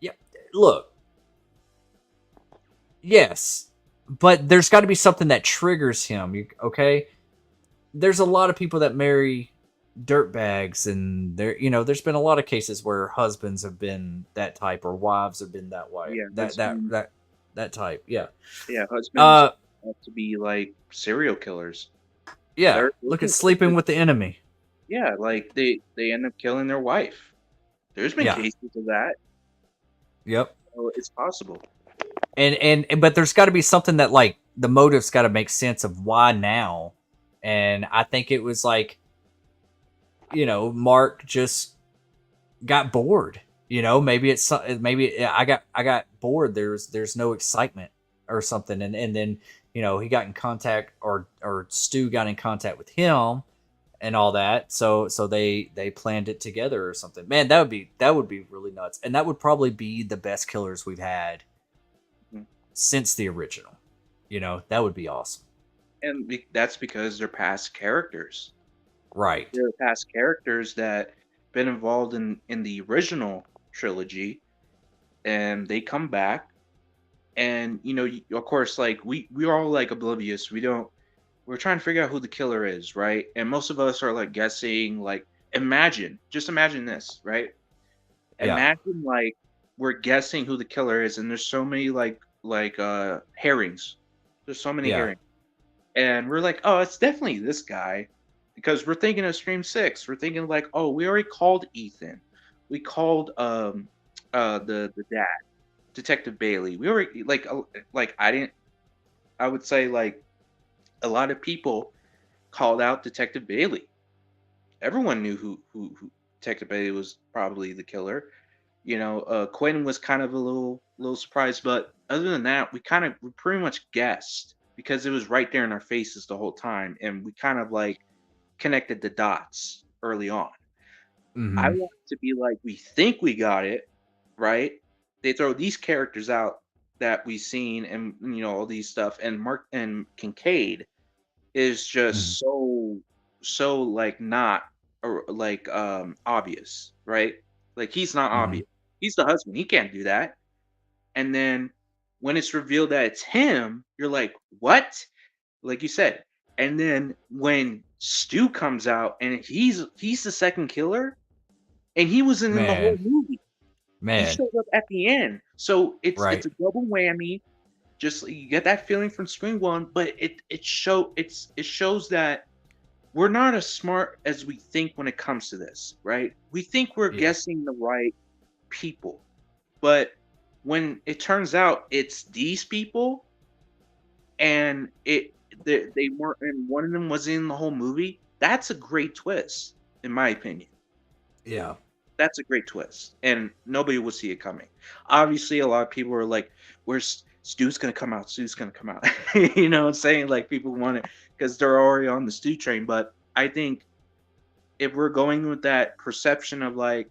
Yeah, look. Yes, but there's got to be something that triggers him. Okay? There's a lot of people that marry dirtbags, and there, you know, there's been a lot of cases where husbands have been that type or wives have been that way. Yeah, that type. Yeah. Yeah, husbands have to be like serial killers. Yeah, look at Sleeping with the Enemy. Yeah, like they end up killing their wife. There's been cases of that. Yep. So it's possible. And but there's got to be something that like the motive's got to make sense of why now. And I think it was like, you know, Mark just got bored. You know, maybe I got bored. There's no excitement or something, and then, you know, he got in contact, or Stu got in contact with him and all that. So they planned it together or something. Man, that would be really nuts. And that would probably be the best killers we've had since the original. You know, that would be awesome. And that's because they're past characters. Right. They're past characters that been involved in the original trilogy, and they come back. And, you know, of course, like we are all like oblivious. We don't we're trying to figure out who the killer is, right? And most of us are like guessing, like just imagine this, right? Yeah. Imagine like we're guessing who the killer is, and there's so many herrings. There's so many Yeah. herrings, and we're like, oh, it's definitely this guy, because we're thinking of Scream 6. We're thinking like, oh, we already called Ethan, we called the dad, Detective Bailey. We already like I would say like a lot of people called out Detective Bailey. Everyone knew who Detective Bailey was probably the killer. Quinn was kind of a little surprised, but other than that, we pretty much guessed because it was right there in our faces the whole time, and we kind of like connected the dots early on. I Mm-hmm. want it to be like we think we got it, right? They throw these characters out that we've seen, and all these stuff, and Mark and Kincaid is Mm-hmm. just so like not or like obvious, right? Like he's not Mm-hmm. obvious. He's the husband. He can't do that. And then when it's revealed that it's him, you're like, "What?" Like you said. And then when Stu comes out and he's the second killer and he wasn't in the whole Man. movie. He Man. showed up at the end. So it's Right. a double whammy. Just you get that feeling from Scream 1, but it shows that we're not as smart as we think when it comes to this, right? We think we're Yeah. guessing the right people, but when it turns out it's these people, and they weren't, and one of them was in the whole movie, that's a great twist, in my opinion. Yeah. That's a great twist, and nobody will see it coming. Obviously, a lot of people are like, "Where's Stu's gonna come out? Stu's gonna come out." You know what I'm saying? Like people want it because they're already on the Stu train. But I think if we're going with that perception of like,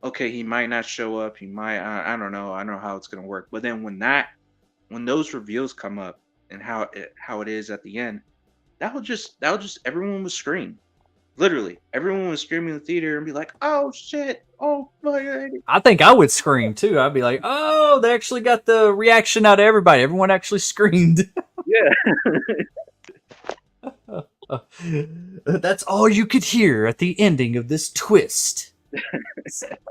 okay, he might not show up, he might, I don't know, I don't know how it's gonna work. But then when those reveals come up and how it is at the end, that'll just everyone will scream. Literally, everyone was screaming in the theater and be like, "Oh shit! Oh my god!" I think I would scream too. I'd be like, "Oh, they actually got the reaction out of everybody. Everyone actually screamed." Yeah, That's all you could hear at the ending of this twist.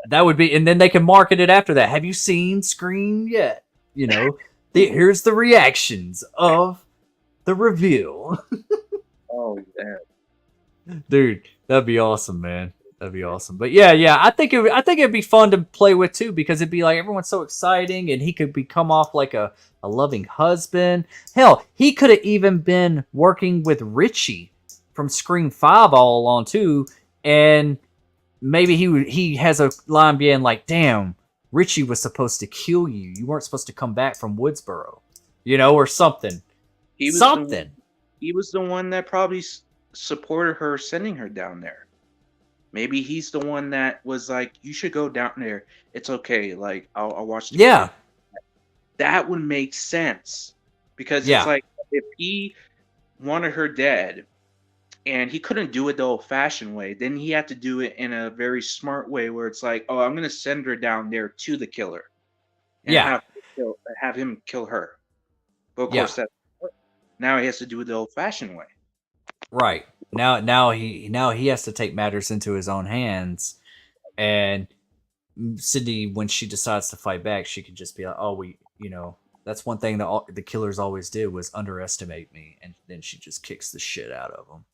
That would be, and then they can market it after that. Have you seen Scream yet? Here's the reactions of the reveal. oh man. Dude, that'd be awesome, man. That'd be awesome. But yeah, I think it'd be fun to play with too because it'd be like everyone's so exciting, and he could become off like a loving husband. Hell, he could have even been working with Richie from Scream 5 all along too, and maybe he has a line being like, "Damn, Richie was supposed to kill you. You weren't supposed to come back from Woodsboro," or something. He was the Something. he was the one that probably supported her sending her down there. Maybe he's the one that was like, "You should go down there. It's okay. Like I'll watch the Yeah, kid." That would make sense because it's yeah, like if he wanted her dead and he couldn't do it the old-fashioned way, then he had to do it in a very smart way where it's like, "Oh, I'm gonna send her down there to the killer and yeah, have him kill her." But of yeah. course, that now he has to do it the old-fashioned way. Right. Now he has to take matters into his own hands, and Sydney, when she decides to fight back, she can just be like, "Oh, that's one thing that the killers always did was underestimate me," and then she just kicks the shit out of them.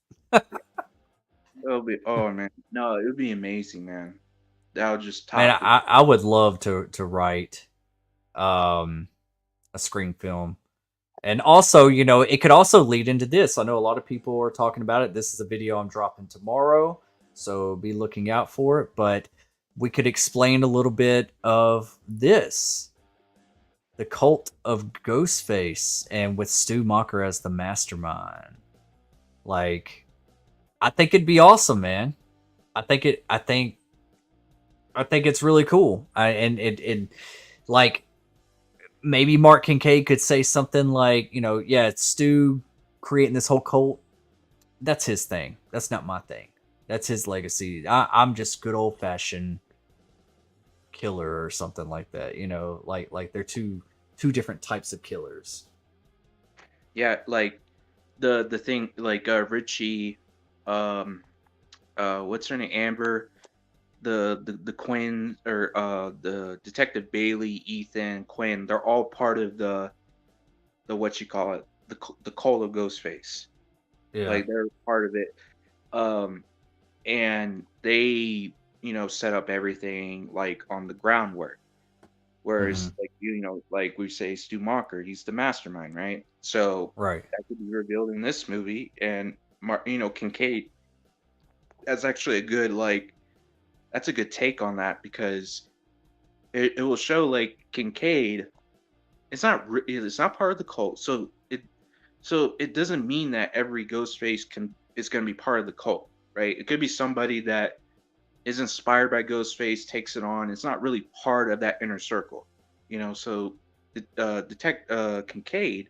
It'll be oh man, no, it would be amazing, man. That would just Man, top it. I would love to write um a Scream film. And also, it could also lead into this. I know a lot of people are talking about it. This is a video I'm dropping tomorrow, so be looking out for it. But we could explain a little bit of this, the cult of Ghostface, and with Stu Macher as the mastermind. Like, I think it'd be awesome, man. I think it. I think it's really cool. And like maybe Mark Kincaid could say something like, yeah, it's Stu creating this whole cult. That's his thing. That's not my thing. That's his legacy. I'm just good old fashioned killer or something like that. Like they're two different types of killers. Yeah, like the thing like Richie, um, what's her name, Amber, the Quinn, or the Detective Bailey, Ethan, Quinn, they're all part of the what you call it, the cult of Ghostface. Yeah. Like they're part of it. Um, and they, set up everything like on the groundwork. Hmm. Whereas, like like we say, Stu Macher, he's the mastermind, right? So Right. that could be revealed in this movie, and Kincaid. That's actually a good that's a good take on that, because it will show like Kincaid. It's not part of the cult, so it doesn't mean that every Ghostface is going to be part of the cult, right? It could be somebody that is inspired by Ghostface, takes it on. It's not really part of that inner circle, So, Detect Kincaid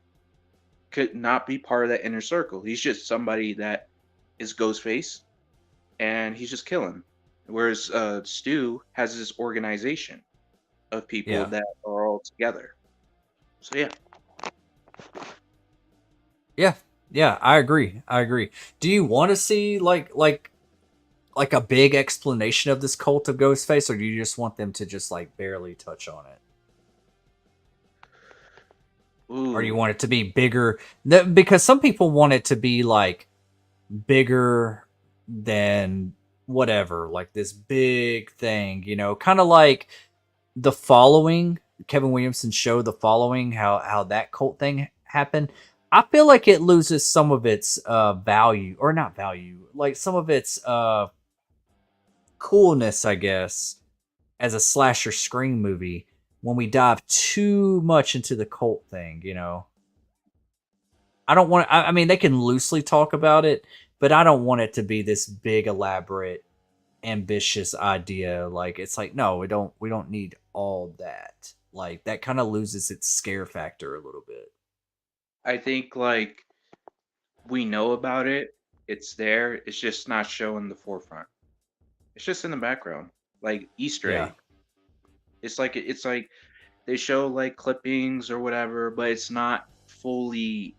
could not be part of that inner circle. He's just somebody that is Ghostface, and he's just killing. Whereas Stu has this organization of people Yeah. that are all together. So yeah, Yeah. Yeah. I agree. I agree. Do you want to see like a big explanation of this cult of Ghostface, or do you just want them to just like barely touch on it? Or do you ooh, want it to be bigger? Because some people want it to be like bigger than whatever, like this big thing, kind of like The Following, Kevin Williamson show The Following, how that cult thing happened. I feel like it loses some of its value, or not value, like some of its coolness, I guess, as a slasher scream movie when we dive too much into the cult thing. I don't want. I mean, they can loosely talk about it, but I don't want it to be this big, elaborate, ambitious idea. Like it's like, no, we don't. We don't need all that. Like that kind of loses its scare factor a little bit. I think like we know about it. It's there. It's just not shown in the forefront. It's just in the background, like Easter Yeah, egg. It's like they show like clippings or whatever, but it's not fully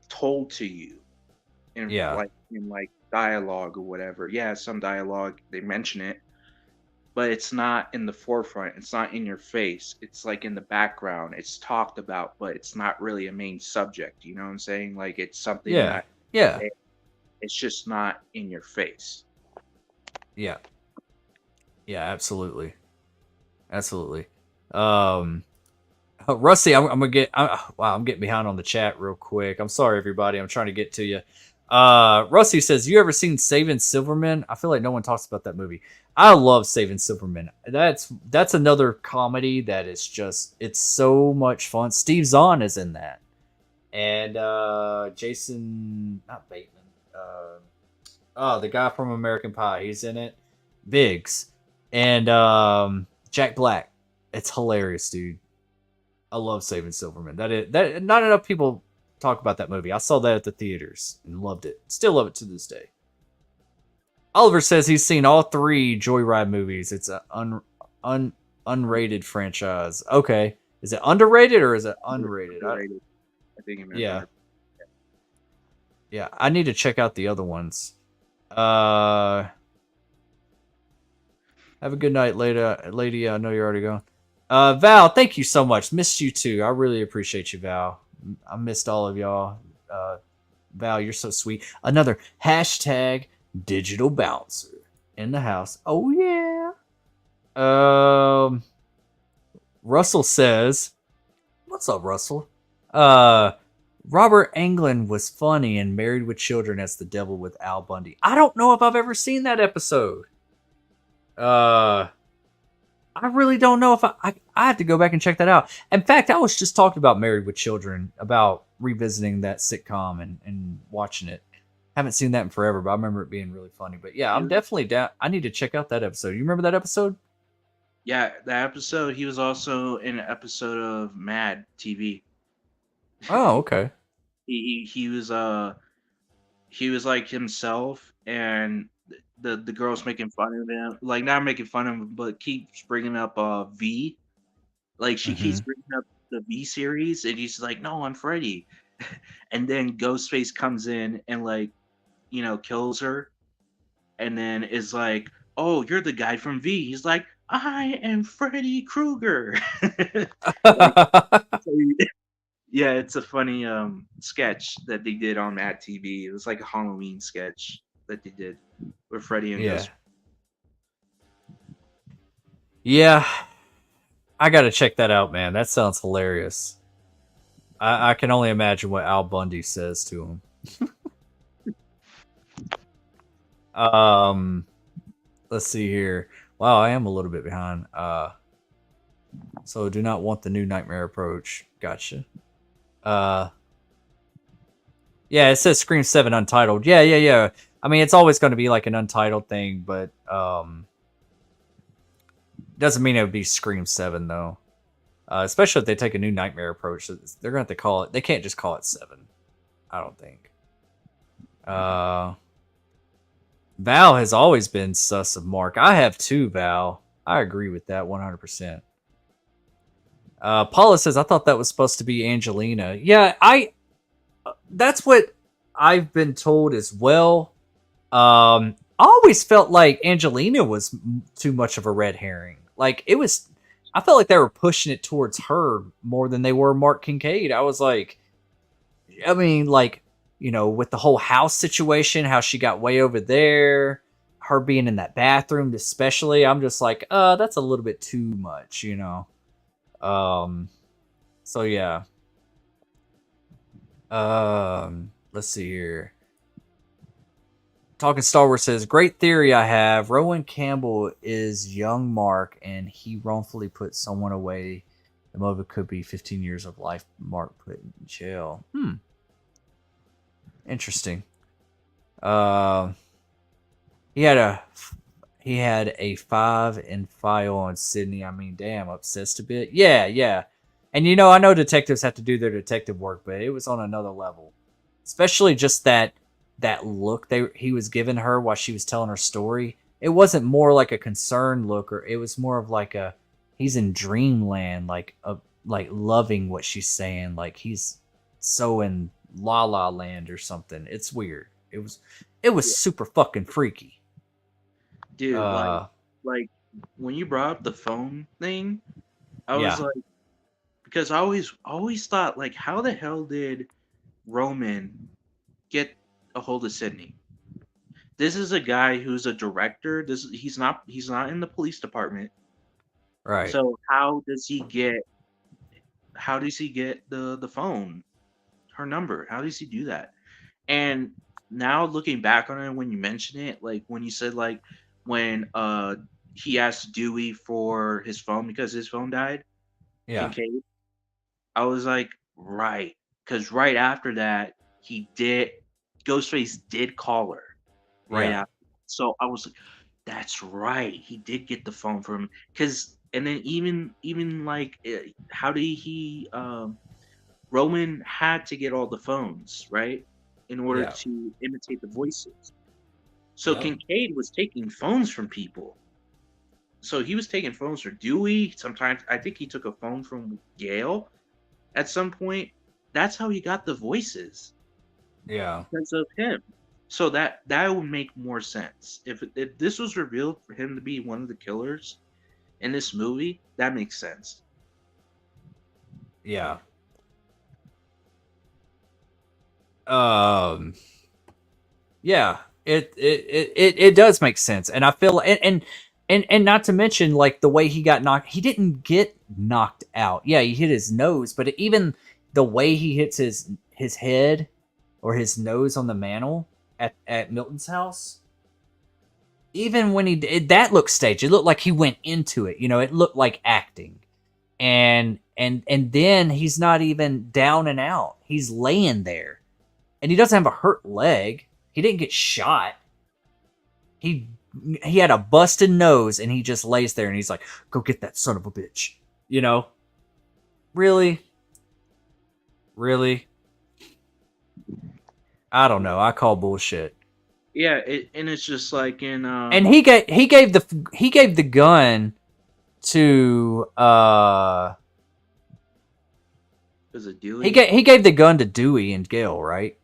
told to you yeah, in like dialogue or whatever. Yeah, some dialogue they mention it, but it's not in the forefront. It's not in your face. It's like in the background. It's talked about, but it's not really a main subject. You know what I'm saying? Like it's something yeah, that yeah, it's just not in your face. yeah, yeah. Absolutely, absolutely. Um, Rusty, I'm gonna get. Wow, I'm getting behind on the chat real quick. I'm sorry, everybody. I'm trying to get to you. Rusty says, "You ever seen Saving Silverman?" I feel like no one talks about that movie. I love Saving Silverman. That's another comedy that is just it's so much fun. Steve Zahn is in that, and Jason, not Bateman. Oh, the guy from American Pie. He's in it. Biggs and Jack Black. It's hilarious, dude. I love Saving Silverman. That not enough people talk about that movie. I saw that at the theaters and loved it. Still love it to this day. Oliver says he's seen all three Joyride movies. It's a unrated franchise. Okay, is it underrated or is it unrated? Underrated. I think it meant Yeah, yeah. I need to check out the other ones. Have a good night, lady. I know you're already gone. Val, thank you so much. Missed you too. I really appreciate you, Val. I missed all of y'all. Val, you're so sweet. Another hashtag digital bouncer in the house. Oh yeah. Russell says, "What's up, Russell?" Robert Englund was funny in Married with Children as the Devil with Al Bundy. I don't know if I've ever seen that episode. I really don't know if I have to go back and check that out. In fact, I was just talking about Married with Children, about revisiting that sitcom and watching it. Haven't seen that in forever, but I remember it being really funny. But yeah, I'm definitely down. I need to check out that episode. You remember that episode? Yeah, that episode. He was also in an episode of Mad TV. Oh, okay. He was like himself, and the girls making fun of him, like not making fun of him, but keeps bringing up V. Like she Hmm. keeps bringing up the V series, and he's like, "No, I'm Freddy." and then Ghostface comes in and like, kills her, and then is like, "Oh, you're the guy from V." He's like, "I am Freddy Krueger." Like, so yeah, it's a funny sketch that they did on Mad TV. It was like a Halloween sketch that they did with Freddy and Yeah. Ghost. Yeah. I gotta check that out, man. That sounds hilarious. I can only imagine what Al Bundy says to him. Let's see here. Wow, I am a little bit behind. So do not want the new Nightmare approach. Gotcha. Yeah, it says Scream 7 Untitled. Yeah. I mean, it's always going to be like an Untitled thing, but doesn't mean it would be Scream 7 though. Especially if they take a new Nightmare approach, they're going to have to call it. They can't just call it 7. I don't think. Val has always been sus of Mark. I have too, Val. I agree with that 100%. Paula says, I thought that was supposed to be Angelina. Yeah, that's what I've been told as well. I always felt like Angelina was too much of a red herring. Like, I felt like they were pushing it towards her more than they were Mark Kincaid. I was like, I mean, like, with the whole house situation, how she got way over there, her being in that bathroom especially, I'm just like, that's a little bit too much, So yeah. Let's see here. Talking Star Wars says, great theory I have. Rowan Campbell is young Mark and he wrongfully put someone away. The motive could be 15 years of life Mark put in jail. Interesting. He had a 5 in file on Sydney. I mean, damn, obsessed a bit. Yeah. And I know detectives have to do their detective work, but it was on another level. Especially just that look he was giving her while she was telling her story. It wasn't more like a concerned look, or it was more of like he's in dreamland, like loving what she's saying, like he's so in La La Land or something. It's weird. It was super fucking freaky. Dude, like when you brought up the phone thing, I was like, because I always thought, like, how the hell did Roman get a hold of Sydney? This is a guy who's a director. He's not in the police department. Right. So how does he get the phone, her number? How does he do that? And now looking back on it, when you mention it, like when you said like when he asked Dewey for his phone because his phone died, Kincaid, I was like, right, because right after that Ghostface did call her right after. So I was like, that's right, he did get the phone from him. And then even like how did he Roman had to get all the phones, right, in order to imitate the voices. So Kincaid was taking phones from people. So he was taking phones for Dewey. Sometimes I think he took a phone from Gail at some point. That's how he got the voices. Yeah. Because of him. So that would make more sense. If this was revealed for him to be one of the killers in this movie, that makes sense. Yeah. Yeah, it does make sense, and I feel and not to mention like the way he got knocked. He didn't get knocked out. Yeah, he hit his nose, but even the way he hits his head or his nose on the mantle at Milton's house, even when he did that, looked staged. It looked like he went into it. It looked like acting, and then he's not even down and out. He's laying there, and he doesn't have a hurt leg. He didn't get shot. He had a busted nose, and he just lays there, and he's like, "Go get that son of a bitch." Really? I don't know. I call bullshit. Yeah, and it's just like in and he gave the gun to Was it Dewey? He gave the gun to Dewey and Gail, right?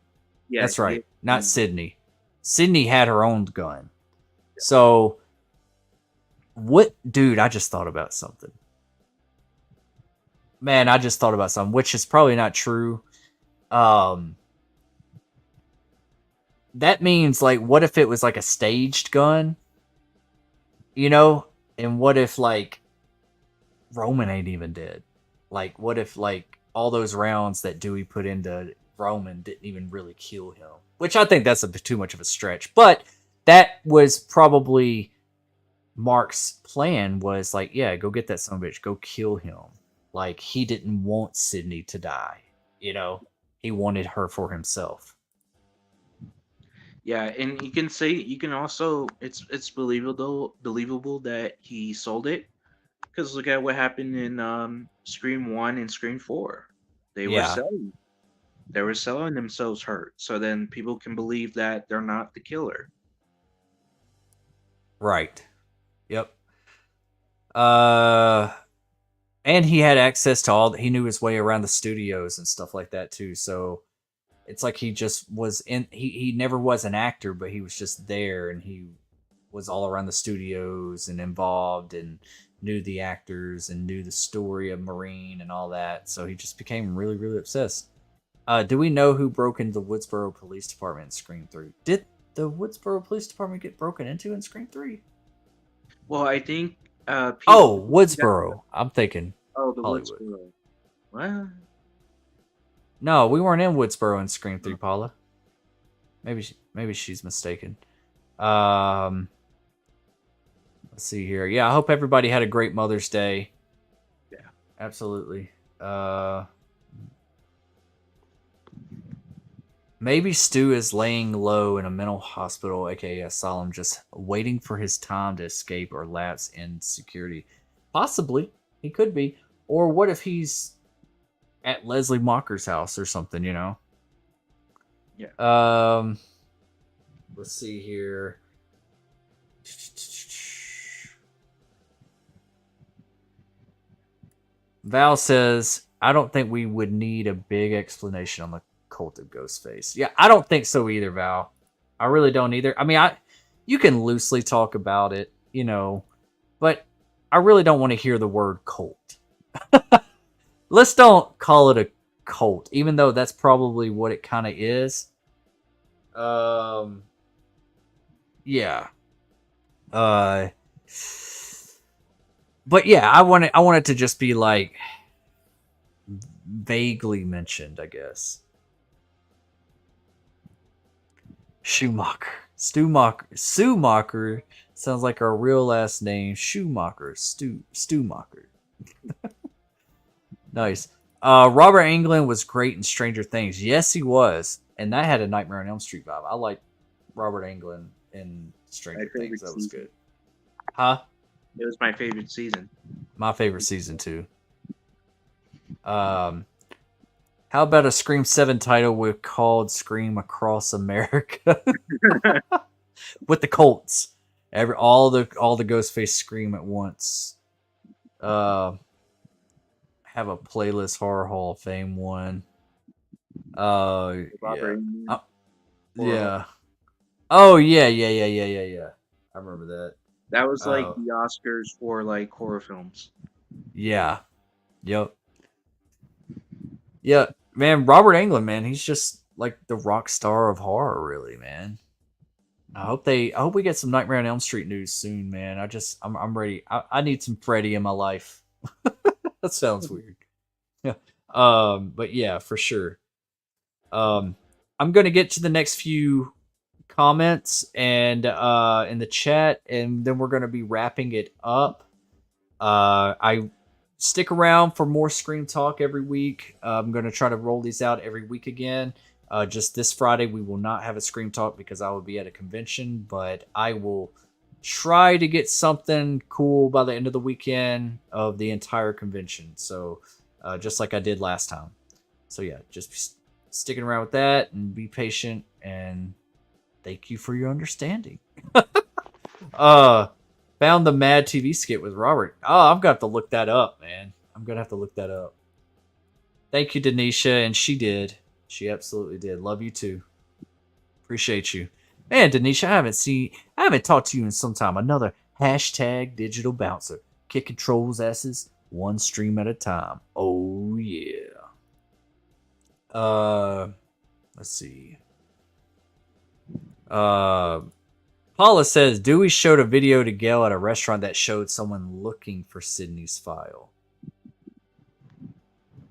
Yeah, That's right. he- Not Sydney. Sydney had her own gun. So, what, dude? I just thought about something. Man, I just thought about something, which is probably not true. That means, like, what if it was like a staged gun? You know? And what if, like, Roman ain't even dead? Like, what if, like, all those rounds that Dewey put into Roman didn't even really kill him? Which I think that's a bit too much of a stretch. But that was probably Mark's plan, was like, yeah, go get that son of a bitch. Go kill him. Like, he didn't want Sydney to die. You know? He wanted her for himself. Yeah, and you can also it's believable that he sold it, because look at what happened in Scream 1 and Scream 4. They Yeah. were selling themselves hurt, so then people can believe that they're not the killer. Right. Yep. And he had access to he knew his way around the studios and stuff like that too. So it's like he just was he never was an actor, but he was just there, and he was all around the studios and involved and knew the actors and knew the story of Marine and all that. So he just became really, really obsessed. Do we know who broke into the Woodsboro Police Department in Scream 3? Did the Woodsboro Police Department get broken into in Scream 3? Well, I think Woodsboro. I'm thinking. Oh, the Hollywood. Woodsboro. What? No, we weren't in Woodsboro in Scream 3, Paula. Maybe she's mistaken. Let's see here. Yeah, I hope everybody had a great Mother's Day. Yeah. Absolutely. Maybe Stu is laying low in a mental hospital, aka asylum, just waiting for his time to escape or lapse in security. Possibly. He could be. Or what if he's at Leslie Mocker's house or something, you know? Yeah. Let's see here. Val says, I don't think we would need a big explanation on the cult of Ghostface. Yeah, I don't think so either, Val. I really don't either. I mean, you can loosely talk about it, you know, but I really don't want to hear the word cult. Let's don't call it a cult, even though that's probably what it kind of is. Yeah. But yeah, I want it to just be like vaguely mentioned, I guess. Schumacher. Schumacher sounds like our real last name. Schumacher. Stumacher. Nice. Robert Englund was great in Stranger Things. Yes, he was. And that had a Nightmare on Elm Street vibe. I like Robert Englund in Stranger Things. That was good. Huh? It was my favorite season. My favorite season too. How about a Scream 7 title with called Scream Across America? With the Colts. All the Ghostface scream at once. Have a playlist Horror Hall of Fame one. Yeah. Yeah. Oh yeah. I remember that. That was like the Oscars for like horror films. Yeah. Yep. Yeah, man, Robert Englund, man, he's just like the rock star of horror, really, man. I hope we get some Nightmare on Elm Street news soon, man. I'm ready. I need some Freddy in my life. That sounds weird. Yeah. But yeah, for sure. I'm gonna get to the next few comments and in the chat, and then we're gonna be wrapping it up. I stick around for more Scream Talk every week. I'm gonna try to roll these out every week again. Just this Friday we will not have a Scream Talk because I will be at a convention, but I will try to get something cool by the end of the weekend of the entire convention. So just like I did last time. So yeah, just be sticking around with that and be patient, and thank you for your understanding. Found the Mad TV skit with Robert. Oh, I've got to look that up, man. I'm gonna have to look that up. Thank you, Denisha, and she did. She absolutely did. Love you too. Appreciate you. Man, Denisha, I haven't talked to you in some time. Another hashtag digital bouncer. Kicking trolls' asses one stream at a time. Oh yeah. Let's see. Paula says Dewey showed a video to Gail at a restaurant that showed someone looking for Sydney's file.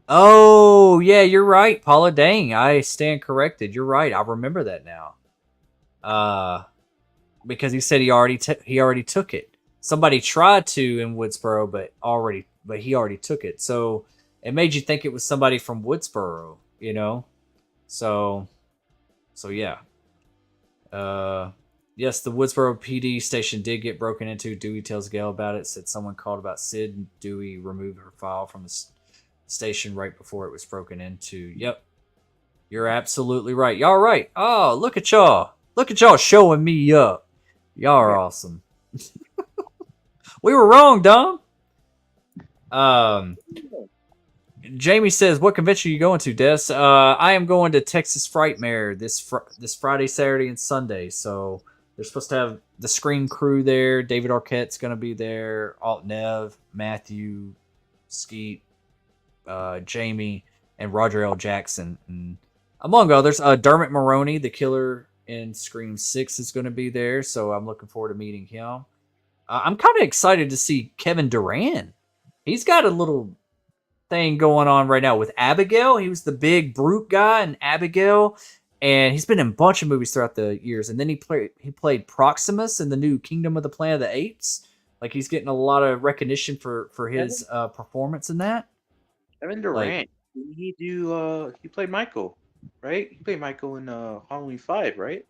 Oh yeah, you're right, Paula. Dang, I stand corrected. You're right. I remember that now. Because he said he already took it. Somebody tried to in Woodsboro, but he already took it. So it made you think it was somebody from Woodsboro, you know. So yeah. Yes, the Woodsboro PD station did get broken into. Dewey tells Gail about it. Said someone called about Sid, and Dewey removed her file from the station right before it was broken into. Yep, you're absolutely right. Y'all right. Oh, look at y'all. Look at y'all showing me up. Y'all are awesome. We were wrong, Dom. Jamie says, "What convention are you going to, Des?" I am going to Texas Frightmare this Friday, Saturday, and Sunday. So they're supposed to have the Scream crew there. David Arquette's going to be there. Alt Nev, Matthew, Skeet, Jamie, and Roger L. Jackson, and among others. Dermot Mulroney, the killer in Scream 6, is going to be there. So I'm looking forward to meeting him. I'm kind of excited to see Kevin Durant. He's got a little thing going on right now with Abigail. He was the big brute guy in Abigail, and he's been in a bunch of movies throughout the years. And then he played Proximus in the new Kingdom of the Planet of the Apes. Like, he's getting a lot of recognition for his performance in that. Kevin Durant, he played Michael, right? He played Michael in Halloween 5, right?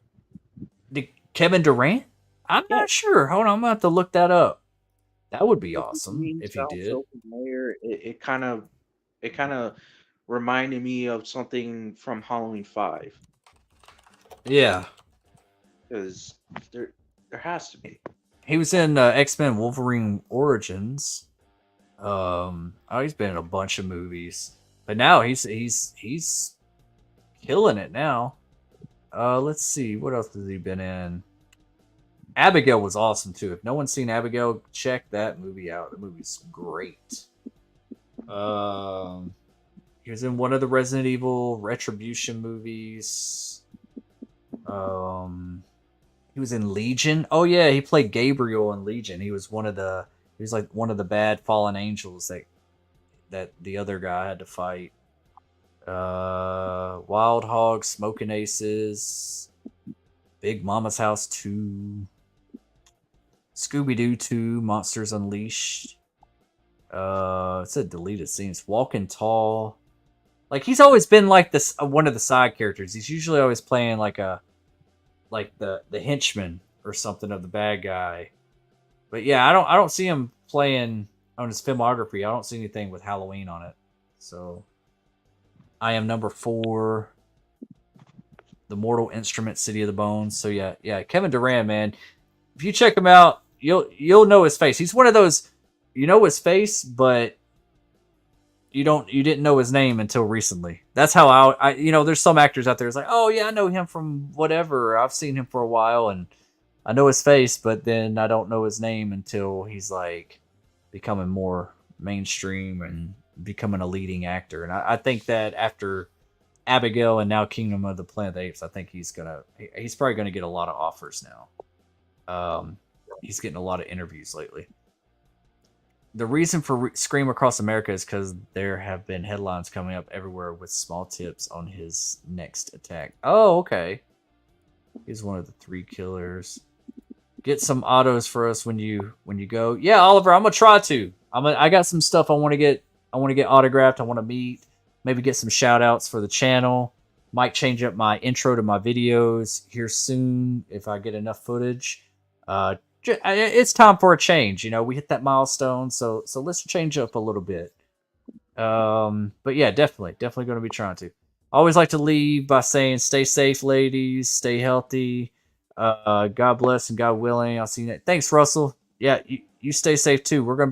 Did Kevin Durant? I'm not sure. Hold on, I'm gonna have to look that up. That would be awesome if he did. So familiar. It kind of reminded me of something from Halloween 5. Yeah, Because there has to be. he was in X-Men Wolverine Origins. He's been in a bunch of movies, but now he's killing it now. Let's see, what else has he been in? Abigail was awesome too. If no one's seen Abigail, check that movie out. The movie's great. He was in one of the Resident Evil Retribution movies. He was in Legion. Oh yeah, he played Gabriel in Legion. He was one of the bad fallen angels that the other guy had to fight. Wild Hog, Smoking Aces, Big Mama's House 2, Scooby-Doo 2, Monsters Unleashed. It said deleted scenes. Walking Tall. Like, he's always been like this one of the side characters. He's usually always playing like the henchman or something of the bad guy. But yeah, I don't see him playing on his filmography. I don't see anything with Halloween on it. So I Am Number 4, The Mortal Instrument, City of the Bones. So yeah, Kevin Durant, man. If you check him out, you'll know his face. He's one of those, you know his face, but you didn't know his name until recently. That's how I there's some actors out there it's like, oh yeah, I know him from whatever. I've seen him for a while and I know his face, but then I don't know his name until he's like becoming more mainstream and becoming a leading actor. And I think that after Abigail and now Kingdom of the Planet of the Apes, I think he's probably gonna get a lot of offers now. He's getting a lot of interviews lately. The reason for Scream Across America is because there have been headlines coming up everywhere with small tips on his next attack. Oh, okay. He's one of the 3 killers. Get some autos for us when you go. Yeah, Oliver, I'm gonna try to. I got some stuff I want to get autographed. I want to meet. Maybe get some shout outs for the channel. Might change up my intro to my videos here soon if I get enough footage. It's time for a change. We hit that milestone, so let's change up a little bit. But yeah, definitely going to be trying to. I always like to leave by saying, stay safe, ladies. Stay healthy. God bless and God willing. I'll see you next. Thanks, Russell. Yeah, you stay safe too. We're gonna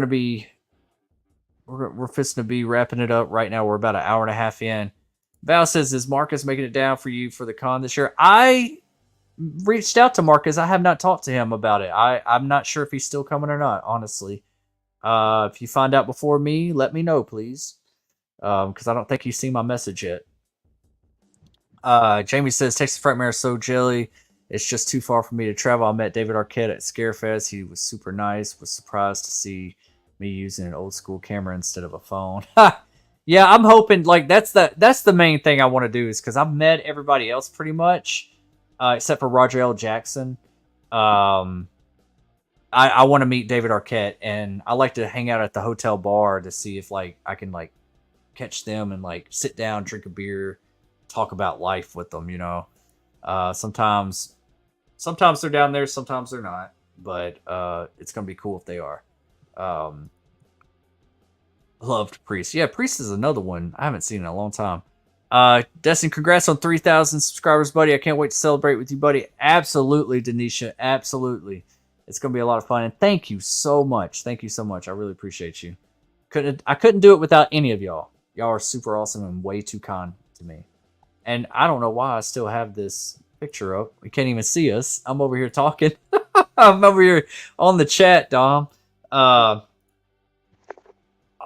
be we're fisting to be wrapping it up right now. We're about an hour and a half in. Val says, is Marcus making it down for you for the con this year? I reached out to Marcus. I have not talked to him about it. I'm not sure if he's still coming or not, honestly. If you find out before me, let me know, please. Because I don't think he's seen my message yet. Jamie says, Texas Frightmare is so jelly. It's just too far for me to travel. I met David Arquette at Scarefest. He was super nice. Was surprised to see me using an old school camera instead of a phone. Yeah, I'm hoping like that's the main thing I want to do is because I've met everybody else pretty much, except for Roger L. Jackson. I want to meet David Arquette, and I like to hang out at the hotel bar to see if like I can like catch them and like sit down, drink a beer, talk about life with them. You know, sometimes they're down there, sometimes they're not, but it's gonna be cool if they are. Loved Priest. Yeah, Priest is another one I haven't seen in a long time. Destin, congrats on 3,000 subscribers, buddy. I can't wait to celebrate with you, buddy. Absolutely, Denisha. Absolutely. It's going to be a lot of fun. And thank you so much. Thank you so much. I really appreciate you. I couldn't do it without any of y'all. Y'all are super awesome and way too kind to me. And I don't know why I still have this picture up. You can't even see us. I'm over here talking. I'm over here on the chat, Dom.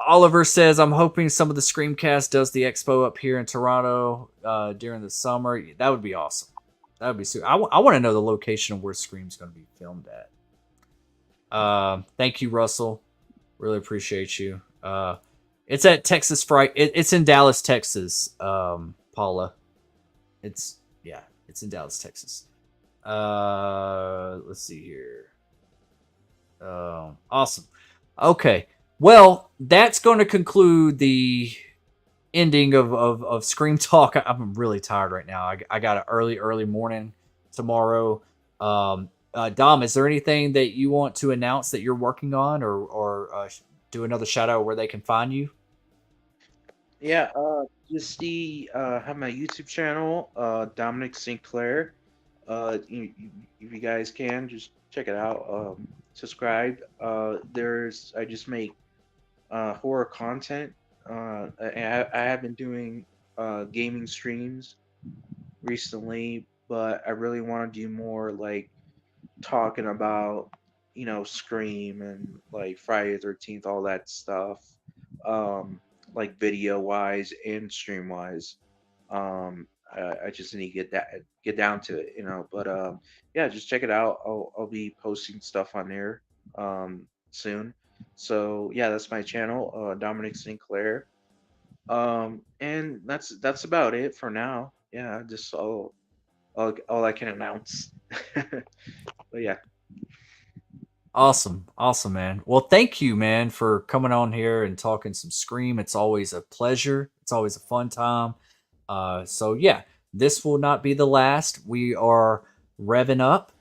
Oliver says, I'm hoping some of the Screamcast does the expo up here in Toronto during the summer. That would be awesome. That would be super. I want to know the location of where Scream's going to be filmed at. Thank you, Russell. Really appreciate you. It's at Texas Fright. It's in Dallas, Texas, Paula. It's in Dallas, Texas. Let's see here. Awesome. Okay. Well, that's going to conclude the ending of Scream Talk. I'm really tired right now. I got an early morning tomorrow. Dom, is there anything that you want to announce that you're working on or do another shout out where they can find you? Yeah, just have my YouTube channel, Dominic Sinclair. If you guys can, just check it out. Subscribe. I just make horror content. I have been doing gaming streams recently, but I really want to do more like talking about Scream and like Friday the 13th, all that stuff, like video wise and stream wise. I just need to get down to it, but yeah, just check it out. I'll be posting stuff on there soon. So yeah, that's my channel, Dominic Sinclair. And that's about it for now. Yeah, just all I can announce. But yeah. Awesome, man. Well, thank you, man, for coming on here and talking some Scream. It's always a pleasure. It's always a fun time. So yeah, this will not be the last. We are revving up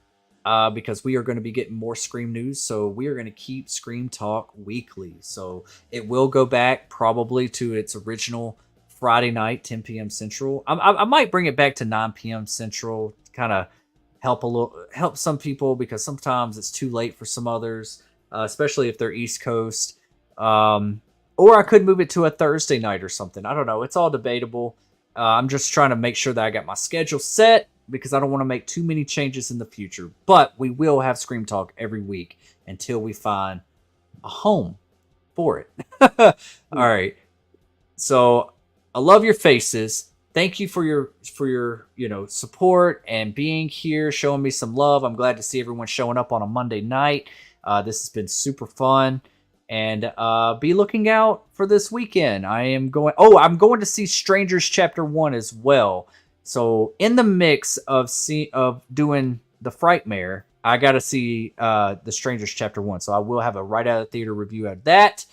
because we are going to be getting more Scream news. So we are going to keep Scream Talk weekly. So it will go back probably to its original Friday night, 10 p.m. Central. I might bring it back to 9 p.m. Central, kind of help some people because sometimes it's too late for some others, especially if they're East Coast. Or I could move it to a Thursday night or something. I don't know. It's all debatable. I'm just trying to make sure that I got my schedule set because I don't want to make too many changes in the future. But we will have Scream Talk every week until we find a home for it. All right. So I love your faces. Thank you for your support and being here, showing me some love. I'm glad to see everyone showing up on a Monday night. This has been super fun. And be looking out for this weekend. I'm going to see Strangers Chapter 1 as well. So in the mix of doing the Frightmare, I got to see the Strangers Chapter 1. So I will have a right out of theater review of that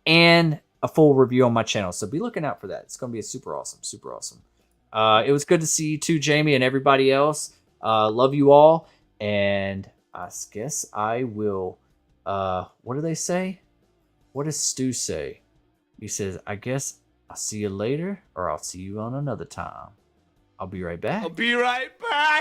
and a full review on my channel. So be looking out for that. It's going to be super awesome. It was good to see you too, Jamie, and everybody else. Love you all. And I guess I will... what do they say? What does Stu say? He says, I guess I'll see you later, or I'll see you on another time. I'll be right back.